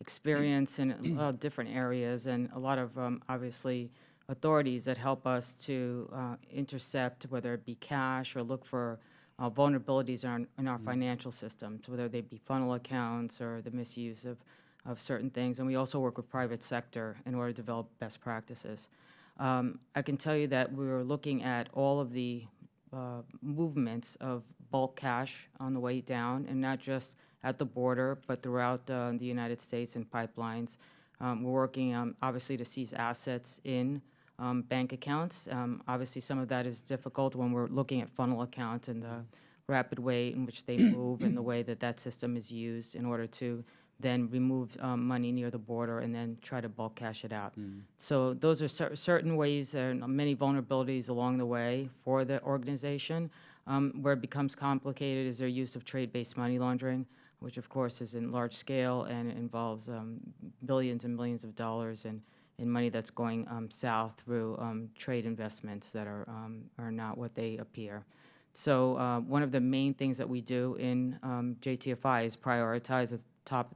experience in a lot of different areas and a lot of, obviously, authorities that help us to intercept, whether it be cash or look for vulnerabilities in our financial systems, whether they be funnel accounts or the misuse of certain things. And we also work with private sector in order to develop best practices. I can tell you that we were looking at all of the movements of bulk cash on the way down, and not just at the border, but throughout the United States and pipelines. We're working, obviously, to seize assets in bank accounts. Obviously, some of that is difficult when we're looking at funnel accounts and the rapid way in which they move and the way that that system is used in order to then remove money near the border and then try to bulk cash it out. So those are certain ways and many vulnerabilities along the way for the organization. Where it becomes complicated is their use of trade-based money laundering, which of course is in large scale and involves billions and millions of dollars in money that's going south through trade investments that are not what they appear. So one of the main things that we do in JTFI is prioritize the top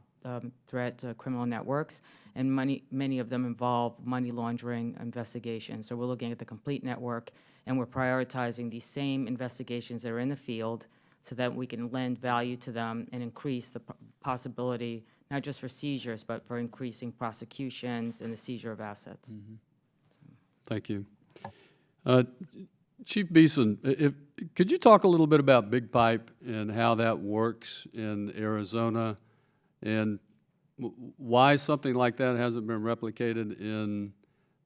threat criminal networks, and many of them involve money laundering investigations. So we're looking at the complete network, and we're prioritizing these same investigations that are in the field so that we can lend value to them and increase the possibility, not just for seizures, but for increasing prosecutions and the seizure of assets. Thank you. Chief Beeson, could you talk a little bit about Big Pipe and how that works in Arizona, and why something like that hasn't been replicated in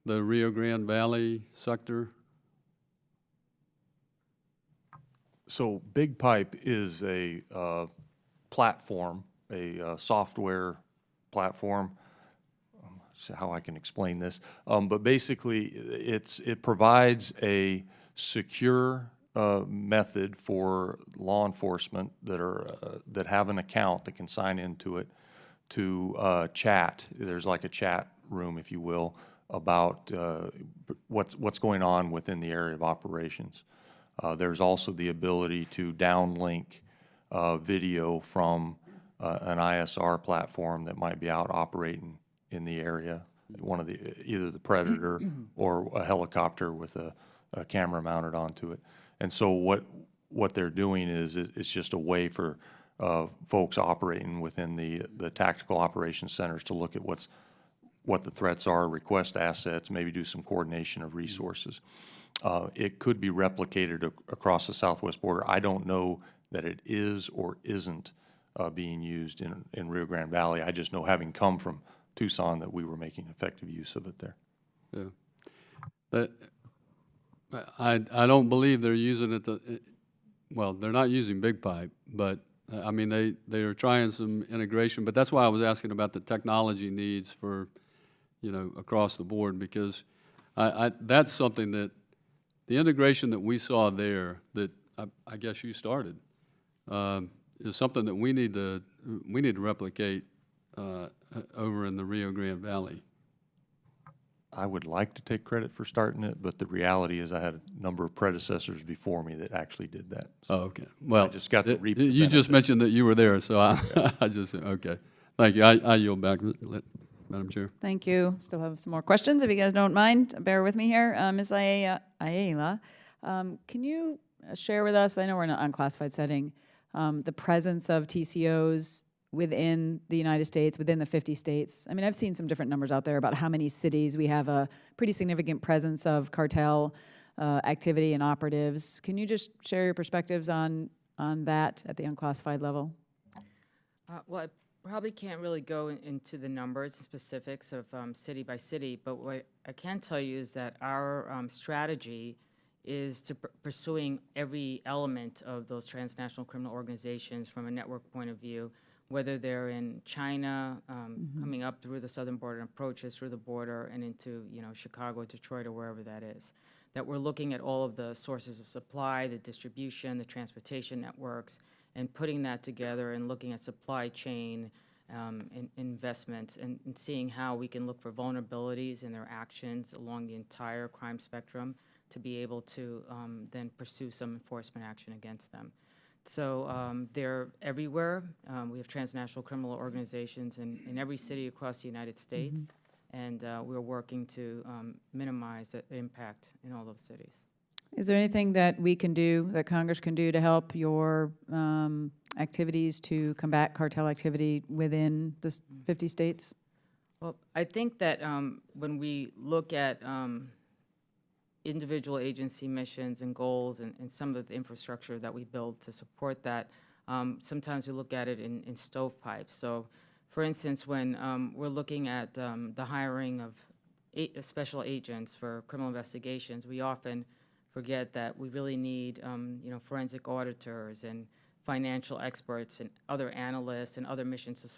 the Rio Grande Valley sector? So Big Pipe is a platform, a software platform. How I can explain this, but basically it provides a secure method for law enforcement that have an account that can sign into it to chat. There's like a chat room, if you will, about what's going on within the area of operations. There's also the ability to downlink video from an ISR platform that might be out operating in the area, either the Predator or a helicopter with a camera mounted onto it. And so what they're doing is it's just a way for folks operating within the tactical operations centers to look at what the threats are, request assets, maybe do some coordination of resources. It could be replicated across the southwest border. I don't know that it is or isn't being used in Rio Grande Valley. I just know, having come from Tucson, that we were making effective use of it there. Yeah. But I don't believe they're using it. Well, they're not using Big Pipe, but I mean they are trying some integration. But that's why I was asking about the technology needs for, across the board, because that's something that the integration that we saw there, that I guess you started, is something that we need to replicate over in the Rio Grande Valley. I would like to take credit for starting it, but the reality is I had a number of predecessors before me that actually did that. So Oh, okay. Well, I just got to reap the you just benefits. mentioned that you were there, so I just, okay. Thank you. I yield back, Madam Chair. Thank you. Still have some more questions, if you guys don't mind. Bear with me here. Ms. Ayala, can you share with us, I know we're in an unclassified setting, the presence of TCOs within the United States, within the 50 states? I mean, I've seen some different numbers out there about how many cities we have a pretty significant presence of cartel activity and operatives. Can you just share your perspectives on that at the unclassified level? Well, I probably can't really go into the numbers and specifics of city by city, but what I can tell you is that our strategy is to pursuing every element of those transnational criminal organizations from a network point of view, whether they're in China, coming up through the southern border and approaches through the border and into, Chicago, Detroit, or wherever that is. That we're looking at all of the sources of supply, the distribution, the transportation networks, and putting that together and looking at supply chain investments and seeing how we can look for vulnerabilities in their actions along the entire crime spectrum to be able to then pursue some enforcement action against them. So they're everywhere. We have transnational criminal organizations in every city across the United States, and we're working to minimize the impact in all those cities. Is there anything that we can do, that Congress can do, to help your activities to combat cartel activity within the 50 states? Well, I think that when we look at individual agency missions and goals and some of the infrastructure that we build to support that, sometimes we look at it in stovepipes. So, for instance, when we're looking at the hiring of special agents for criminal investigations, we often forget that we really need, forensic auditors and financial experts and other analysts and other missions to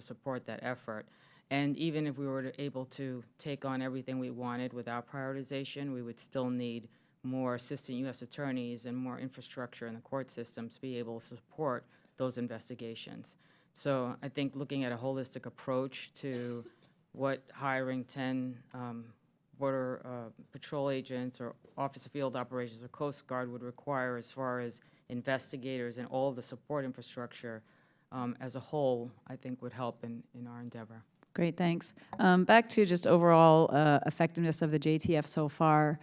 support that effort. And even if we were able to take on everything we wanted without prioritization, we would still need more assistant U.S. attorneys and more infrastructure in the court systems to be able to support those investigations. So I think looking at a holistic approach to what hiring 10 Border Patrol agents or Office of Field Operations or Coast Guard would require as far as investigators and all of the support infrastructure as a whole, I think would help in our endeavor. Great, thanks. Back to just overall effectiveness of the JTF so far.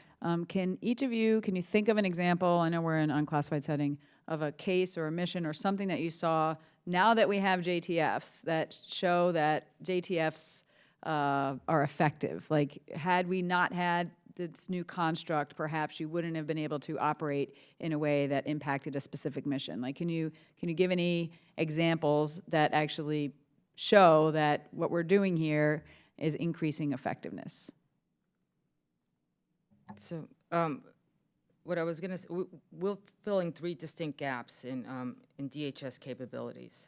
Can each of you, can you think of an example, I know we're in an unclassified setting, of a case or a mission or something that you saw now that we have JTFs that show that JTFs are effective? Like, had we not had this new construct, perhaps you wouldn't have been able to operate in a way that impacted a specific mission? Like, can you give any examples that actually show that what we're doing here is increasing effectiveness? So, what I was going to say, we're filling 3 distinct gaps in DHS capabilities,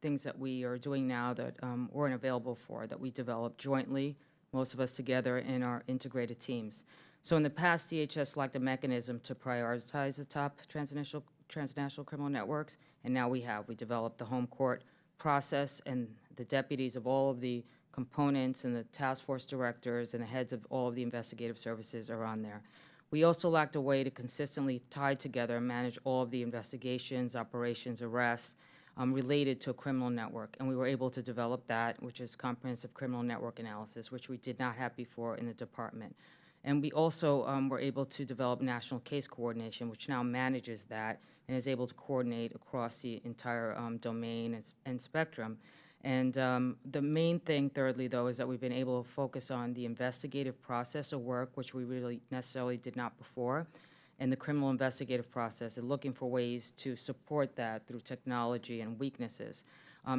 things that we are doing now that weren't available for, that we developed jointly, most of us together in our integrated teams. So in the past, DHS lacked a mechanism to prioritize the top transnational criminal networks, and now we have. We developed the home court process, and the deputies of all of the components and the task force directors and the heads of all of the investigative services are on there. We also lacked a way to consistently tie together and manage all of the investigations, operations, arrests related to a criminal network. And we were able to develop that, which is comprehensive criminal network analysis, which we did not have before in the department. And we also were able to develop national case coordination, which now manages that and is able to coordinate across the entire domain and spectrum. And the main thing, thirdly, though, is that we've been able to focus on the investigative process of work, which we really necessarily did not before, and the criminal investigative process, and looking for ways to support that through technology and weaknesses.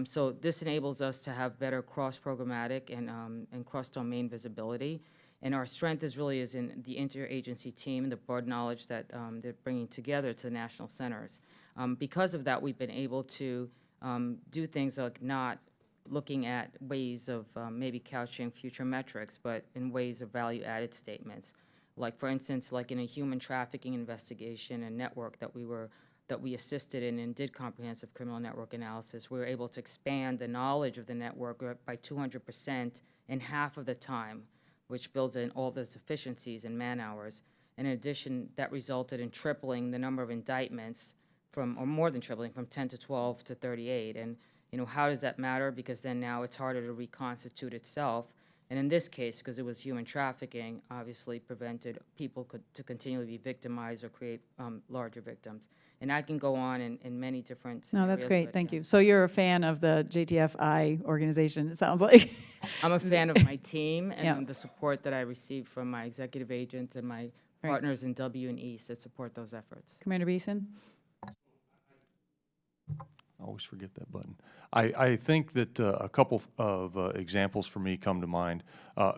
So this enables us to have better cross-programmatic and cross-domain visibility. And our strength is in the interagency team, the broad knowledge that they're bringing together to the national centers. Because of that, we've been able to do things like not looking at ways of maybe couching future metrics, but in ways of value-added statements. Like, for instance, like in a human trafficking investigation and network that we assisted in and did comprehensive criminal network analysis, we were able to expand the knowledge of the network by 200% in half of the time, which builds in all those efficiencies and man hours. In addition, that resulted in tripling the number of indictments or more than tripling, from 10 to 12 to 38. And how does that matter? Because then now it's harder to reconstitute itself. And in this case, because it was human trafficking, obviously prevented people to continually be victimized or create larger victims. And I can go on in many different No, that's areas, great, but, thank yeah. you. So you're a fan of the JTFI organization, it sounds like. I'm a fan of my team and Yeah. the support that I receive from my executive agent and my Right. partners in W and East that support those efforts. Commander Beeson? I always forget that button. I think that a couple of examples for me come to mind.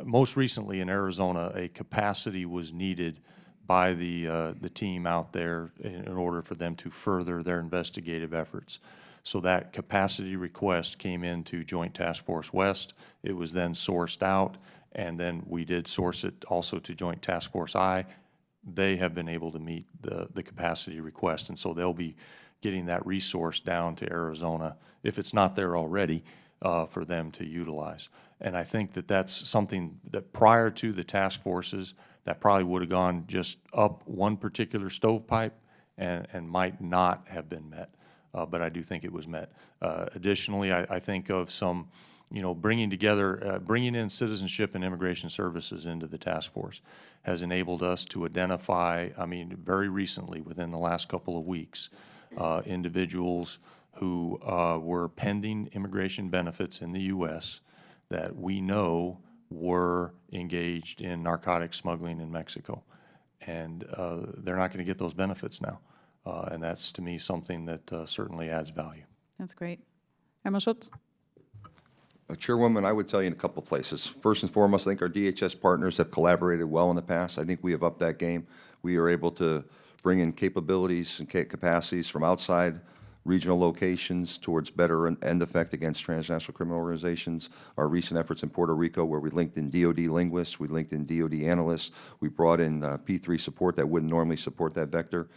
Most recently in Arizona, a capacity was needed by the team out there in order for them to further their investigative efforts. So that capacity request came into Joint Task Force West. It was then sourced out, and then we did source it also to Joint Task Force I. They have been able to meet the capacity request, and so they'll be getting that resource down to Arizona, if it's not there already, for them to utilize. And I think that that's something that prior to the task forces, that probably would have gone just up one particular stovepipe and might not have been met. But I do think it was met. Additionally, I think of some, bringing together, bringing in citizenship and immigration services into the task force has enabled us to identify, very recently, within the last couple of weeks, individuals who were pending immigration benefits in the U.S. that we know were engaged in narcotic smuggling in Mexico. And they're not going to get those benefits now. And that's, to me, something that certainly adds value. That's great. Admiral Schultz? Chairwoman, I would tell you in a couple places. First and foremost, I think our DHS partners have collaborated well in the past. I think we have upped that game. We are able to bring in capabilities and capacities from outside regional locations towards better end effect against transnational criminal organizations. Our recent efforts in Puerto Rico, where we linked in DOD linguists, we linked in DOD analysts, we brought in P3 support that wouldn't normally support that vector.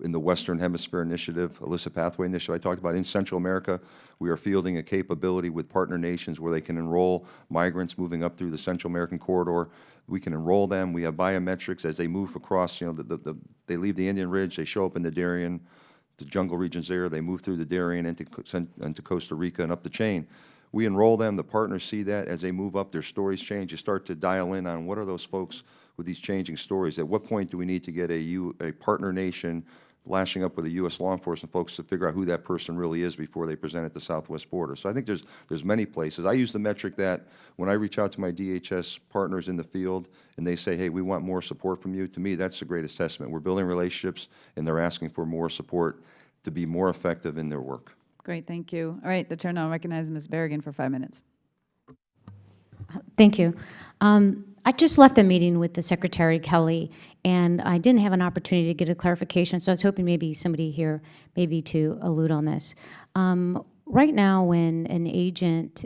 In the Western Hemisphere Initiative, Illicit Pathway Initiative I talked about, in Central America, we are fielding a capability with partner nations where they can enroll migrants moving up through the Central American corridor. We can enroll them. We have biometrics as they move across, they leave the Indian Ridge, they show up in the Darien, the jungle regions there, they move through the Darien into Costa Rica and up the chain. We enroll them, the partners see that. As they move up, their stories change. You start to dial in on what are those folks with these changing stories. At what point do we need to get a partner nation lashing up with the U.S. law enforcement folks to figure out who that person really is before they present at the southwest border. So I think there's many places. I use the metric that when I reach out to my DHS partners in the field and they say, hey, we want more support from you, to me, that's the greatest testament. We're building relationships, and they're asking for more support to be more effective in their work. Great, thank you. All right, the chair now recognizes Ms. Berrigan for 5 minutes. Thank you. I just left a meeting with the Secretary Kelly, and I didn't have an opportunity to get a clarification, so I was hoping maybe somebody here maybe to allude on this. Right now, when an agent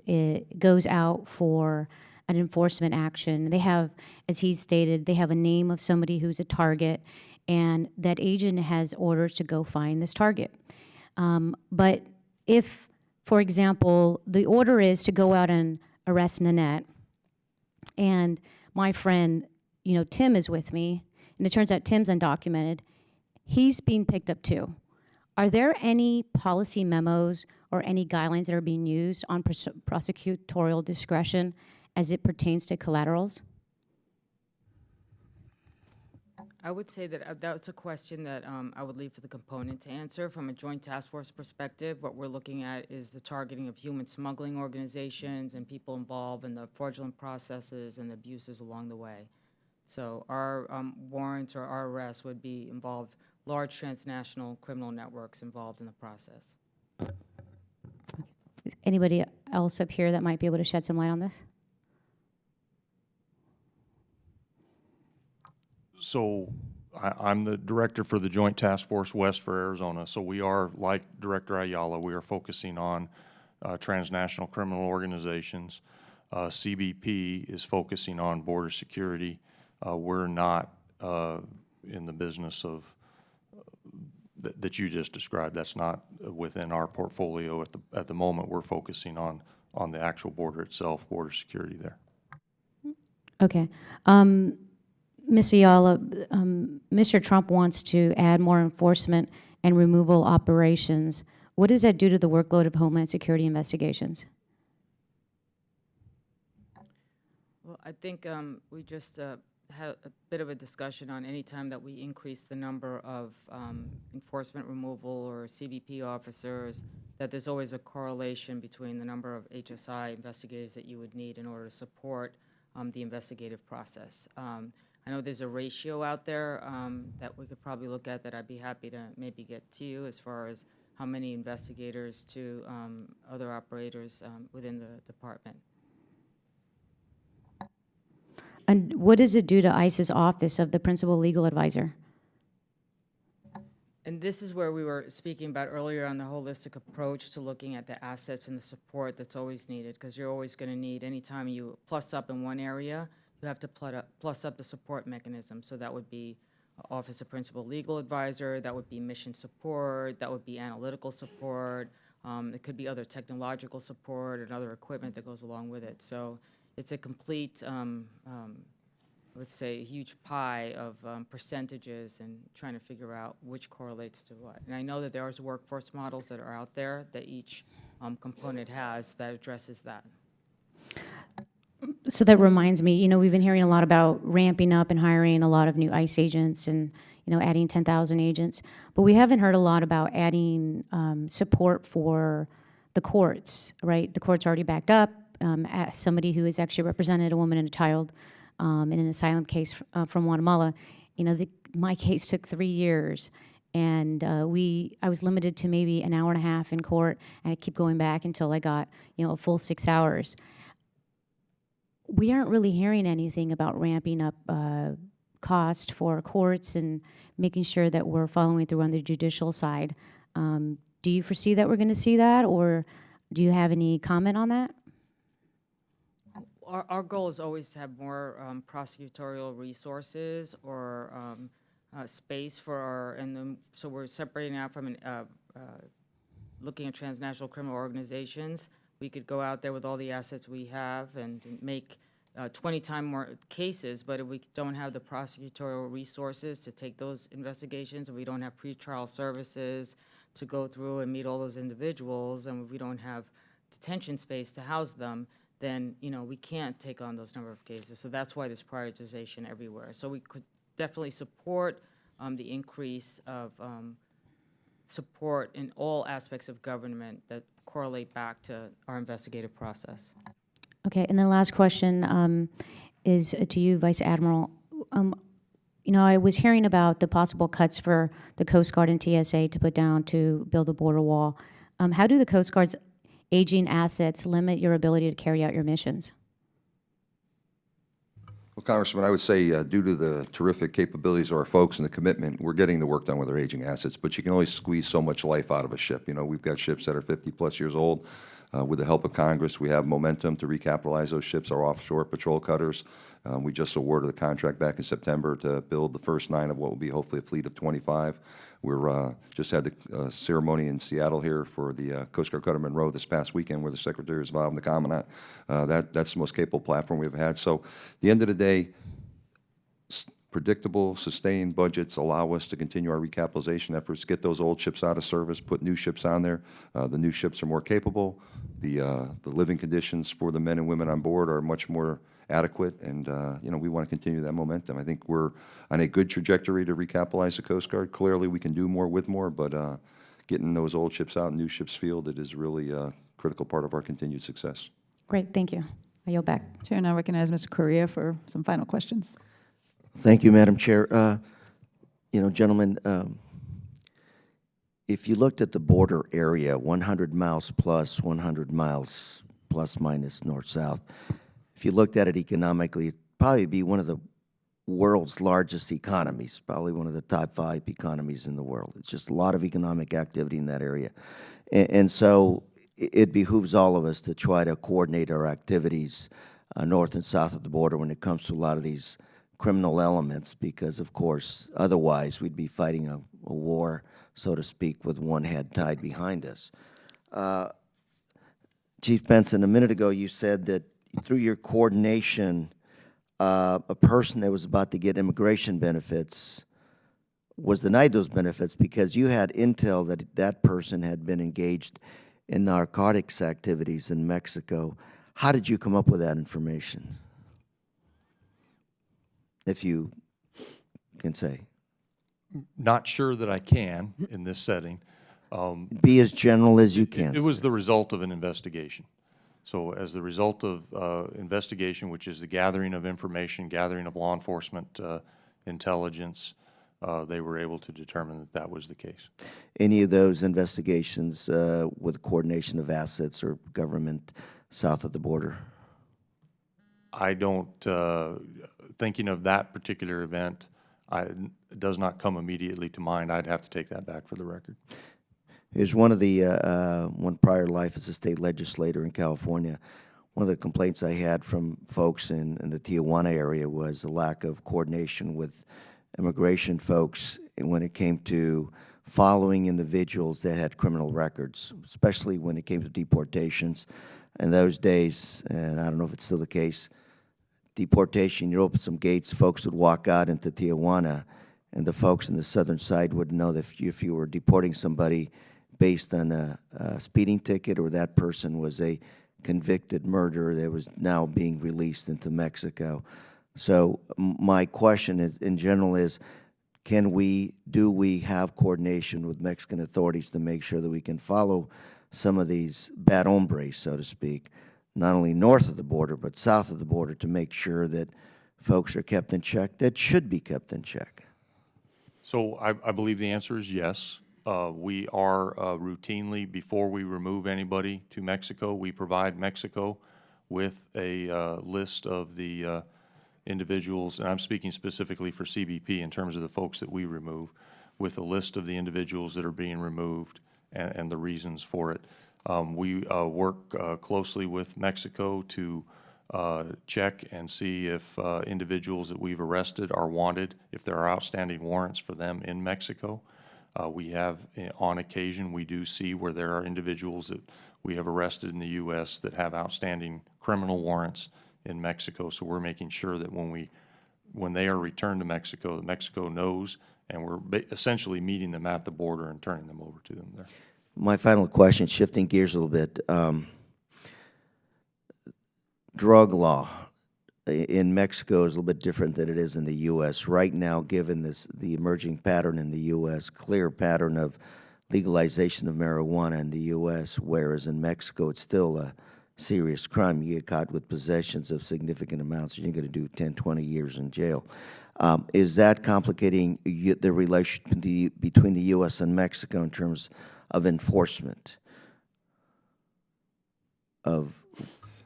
goes out for an enforcement action, they have, as he stated, they have a name of somebody who's a target, and that agent has orders to go find this target. But if, for example, the order is to go out and arrest Nanette, and my friend, Tim is with me, and it turns out Tim's undocumented, he's being picked up too. Are there any policy memos or any guidelines that are being used on prosecutorial discretion as it pertains to collaterals? I would say that that's a question that I would leave for the component to answer. From a joint task force perspective, what we're looking at is the targeting of human smuggling organizations and people involved in the fraudulent processes and abuses along the way. So our warrants or our arrests would be involved, large transnational criminal networks involved in the process. Is anybody else up here that might be able to shed some light on this? So I'm the director for the Joint Task Force West for Arizona. So we are, like Director Ayala, we are focusing on transnational criminal organizations. CBP is focusing on border security. We're not in the business of that you just described. That's not within our portfolio at the moment. We're focusing on the actual border itself, border security there. Okay. Ms. Ayala, Mr. Trump wants to add more enforcement and removal operations. What does that do to the workload of Homeland Security investigations? Well, I think we just had a bit of a discussion on any time that we increase the number of enforcement removal or CBP officers, that there's always a correlation between the number of HSI investigators that you would need in order to support the investigative process. I know there's a ratio out there that we could probably look at that I'd be happy to maybe get to you as far as how many investigators to other operators within the department. And what does it do to ICE's office of the principal legal advisor? And this is where we were speaking about earlier on the holistic approach to looking at the assets and the support that's always needed, because you're always going to need, anytime you plus up in one area, you have to plus up the support mechanism. So that would be Office of Principal Legal Advisor, that would be mission support, that would be analytical support, it could be other technological support and other equipment that goes along with it. So it's a complete, I would say, a huge pie of percentages and trying to figure out which correlates to what. And I know that there are workforce models that are out there that each component has that addresses that. So that reminds me, we've been hearing a lot about ramping up and hiring a lot of new ICE agents and, adding 10,000 agents. But we haven't heard a lot about adding support for the courts, right? The court's already backed up. As somebody who has actually represented a woman and a child in an asylum case from Guatemala, my case took 3 years. And I was limited to maybe an hour and a half in court, and I keep going back until I got, a full 6 hours. We aren't really hearing anything about ramping up cost for courts and making sure that we're following through on the judicial side. Do you foresee that we're going to see that, or do you have any comment on that? Our goal is always to have more prosecutorial resources or space for our, so we're separating out from looking at transnational criminal organizations. We could go out there with all the assets we have and make 20 times more cases, but if we don't have the prosecutorial resources to take those investigations, if we don't have pretrial services to go through and meet all those individuals, and if we don't have detention space to house them, then we can't take on those number of cases. So that's why there's prioritization everywhere. So we could definitely support the increase of support in all aspects of government that correlate back to our investigative process. Okay, and then last question is to you, Vice Admiral. You know, I was hearing about the possible cuts for the Coast Guard and TSA to put down to build a border wall. How do the Coast Guard's aging assets limit your ability to carry out your missions? Well, Congressman, I would say due to the terrific capabilities of our folks and the commitment, we're getting the work done with our aging assets, but you can only squeeze so much life out of a ship. You know, we've got ships that are 50-plus years old. With the help of Congress, we have momentum to recapitalize those ships, our offshore patrol cutters. We just awarded the contract back in September to build the first 9 of what will be hopefully a fleet of 25. We're just had the ceremony in Seattle here for the Coast Guard Cutter Monroe this past weekend, where the Secretary was involved in the Commandant. That's the most capable platform we've had. So at the end of the day, predictable, sustained budgets allow us to continue our recapitalization efforts, get those old ships out of service, put new ships on there. The new ships are more capable. The living conditions for the men and women on board are much more adequate, and you know, we want to continue that momentum. I think we're on a good trajectory to recapitalize the Coast Guard. Clearly, we can do more with more, but getting those old ships out and new ships fielded is really a critical part of our continued success. Great, thank you. I yield back. Chair now recognize Mr. Correa for some final questions. Thank you, Madam Chair. You know, gentlemen, if you looked at the border area, 100 miles plus, 100 miles plus minus north-south, if you looked at it economically, it'd probably be one of the world's largest economies, probably one of the top 5 economies in the world. It's just a lot of economic activity in that area. And so it behooves all of us to try to coordinate our activities north and south of the border when it comes to a lot of these criminal elements, because, of course, otherwise we'd be fighting a war, so to speak, with one head tied behind us. Chief Benson, a minute ago you said that through your coordination, a person that was about to get immigration benefits was denied those benefits because you had intel that that person had been engaged in narcotics activities in Mexico. How did you come up with that information, if you can say? Not sure that I can in this setting. Be as general as you can. It was the result of an investigation. So as the result of investigation, which is the gathering of information, gathering of law enforcement intelligence, they were able to determine that that was the case. Any of those investigations with coordination of assets or government south of the border? I don't, thinking of that particular event, it does not come immediately to mind. I'd have to take that back for the record. Here's one of the, one prior life as a state legislator in California. One of the complaints I had from folks in the Tijuana area was the lack of coordination with immigration folks when it came to following individuals that had criminal records, especially when it came to deportations. In those days, and I don't know if it's still the case, deportation, you open some gates, folks would walk out into Tijuana, and the folks on the southern side would know that if you were deporting somebody based on a speeding ticket or that person was a convicted murderer that was now being released into Mexico. So my question is, in general is, do we have coordination with Mexican authorities to make sure that we can follow some of these bad hombres, so to speak, not only north of the border but south of the border, to make sure that folks are kept in check that should be kept in check? So I believe the answer is yes. We are routinely, before we remove anybody to Mexico, we provide Mexico with a list of the individuals, and I'm speaking specifically for CBP in terms of the folks that we remove, with a list of the individuals that are being removed and the reasons for it. We work closely with Mexico to check and see if individuals that we've arrested are wanted, if there are outstanding warrants for them in Mexico. We have, on occasion, we do see where there are individuals that we have arrested in the U.S. that have outstanding criminal warrants in Mexico. So we're making sure that when they are returned to Mexico, that Mexico knows, and we're essentially meeting them at the border and turning them over to them there. My final question, shifting gears a little bit. Drug law in Mexico is a little bit different than it is in the U.S. right now, given the emerging pattern in the U.S., clear pattern of legalization of marijuana in the U.S., whereas in Mexico it's still a serious crime. You get caught with possessions of significant amounts, and you're going to do 10, 20 years in jail. Is that complicating the relation between the U.S. and Mexico in terms of enforcement of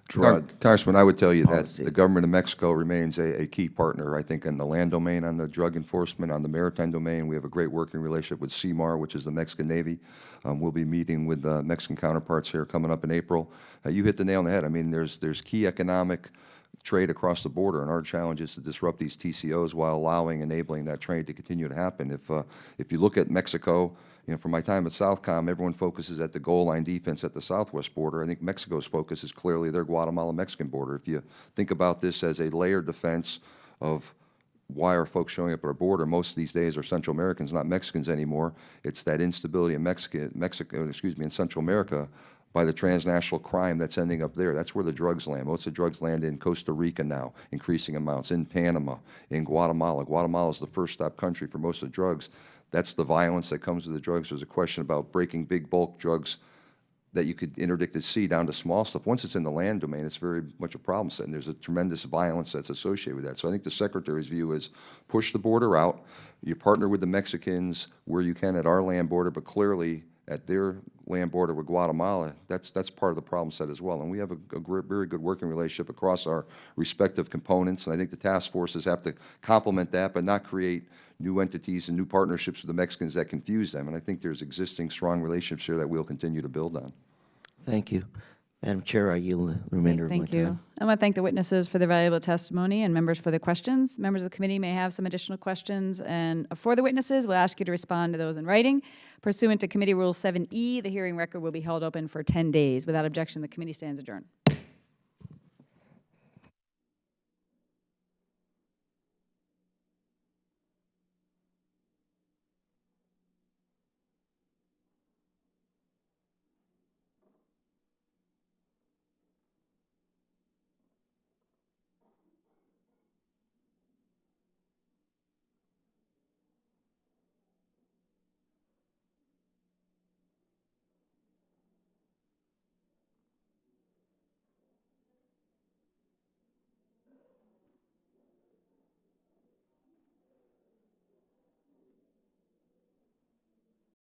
drug? Congressman, I would tell you that policy? the government of Mexico remains a key partner, I think, in the land domain on the drug enforcement, on the maritime domain. We have a great working relationship with CMAR, which is the Mexican Navy. We'll be meeting with Mexican counterparts here coming up in April. You hit the nail on the head. I mean, there's key economic trade across the border, and our challenge is to disrupt these TCOs while enabling that trade to continue to happen. If you look at Mexico, you know, from my time at Southcom, everyone focuses at the goal line defense at the southwest border. I think Mexico's focus is clearly their Guatemala-Mexican border. If you think about this as a layered defense of why are folks showing up at our border, most of these days are Central Americans, not Mexicans anymore. It's that instability in in Central America by the transnational crime that's ending up there. That's where the drugs land. Most of the drugs land in Costa Rica now, increasing amounts, in Panama, in Guatemala. Guatemala is the first stop country for most of the drugs. That's the violence that comes with the drugs. There's a question about breaking big bulk drugs that you could interdict at sea down to small stuff. Once it's in the land domain, it's very much a problem set, and there's a tremendous violence that's associated with that. So I think the Secretary's view is push the border out. You partner with the Mexicans where you can at our land border, but clearly at their land border with Guatemala, that's part of the problem set as well. And we have a very good working relationship across our respective components, and I think the task forces have to complement that, but not create new entities and new partnerships with the Mexicans that confuse them. And I think there's existing strong relationships here that we'll continue to build on. Thank you. Madam Chair, I yield the remainder of my time. Thank you. I want to thank the witnesses for their valuable testimony and members for the questions. Members of the committee may have some additional questions, and for the witnesses, we'll ask you to respond to those in writing. Pursuant to Committee Rule 7E, the hearing record will be held open for 10 days. Without objection, the committee stands adjourned.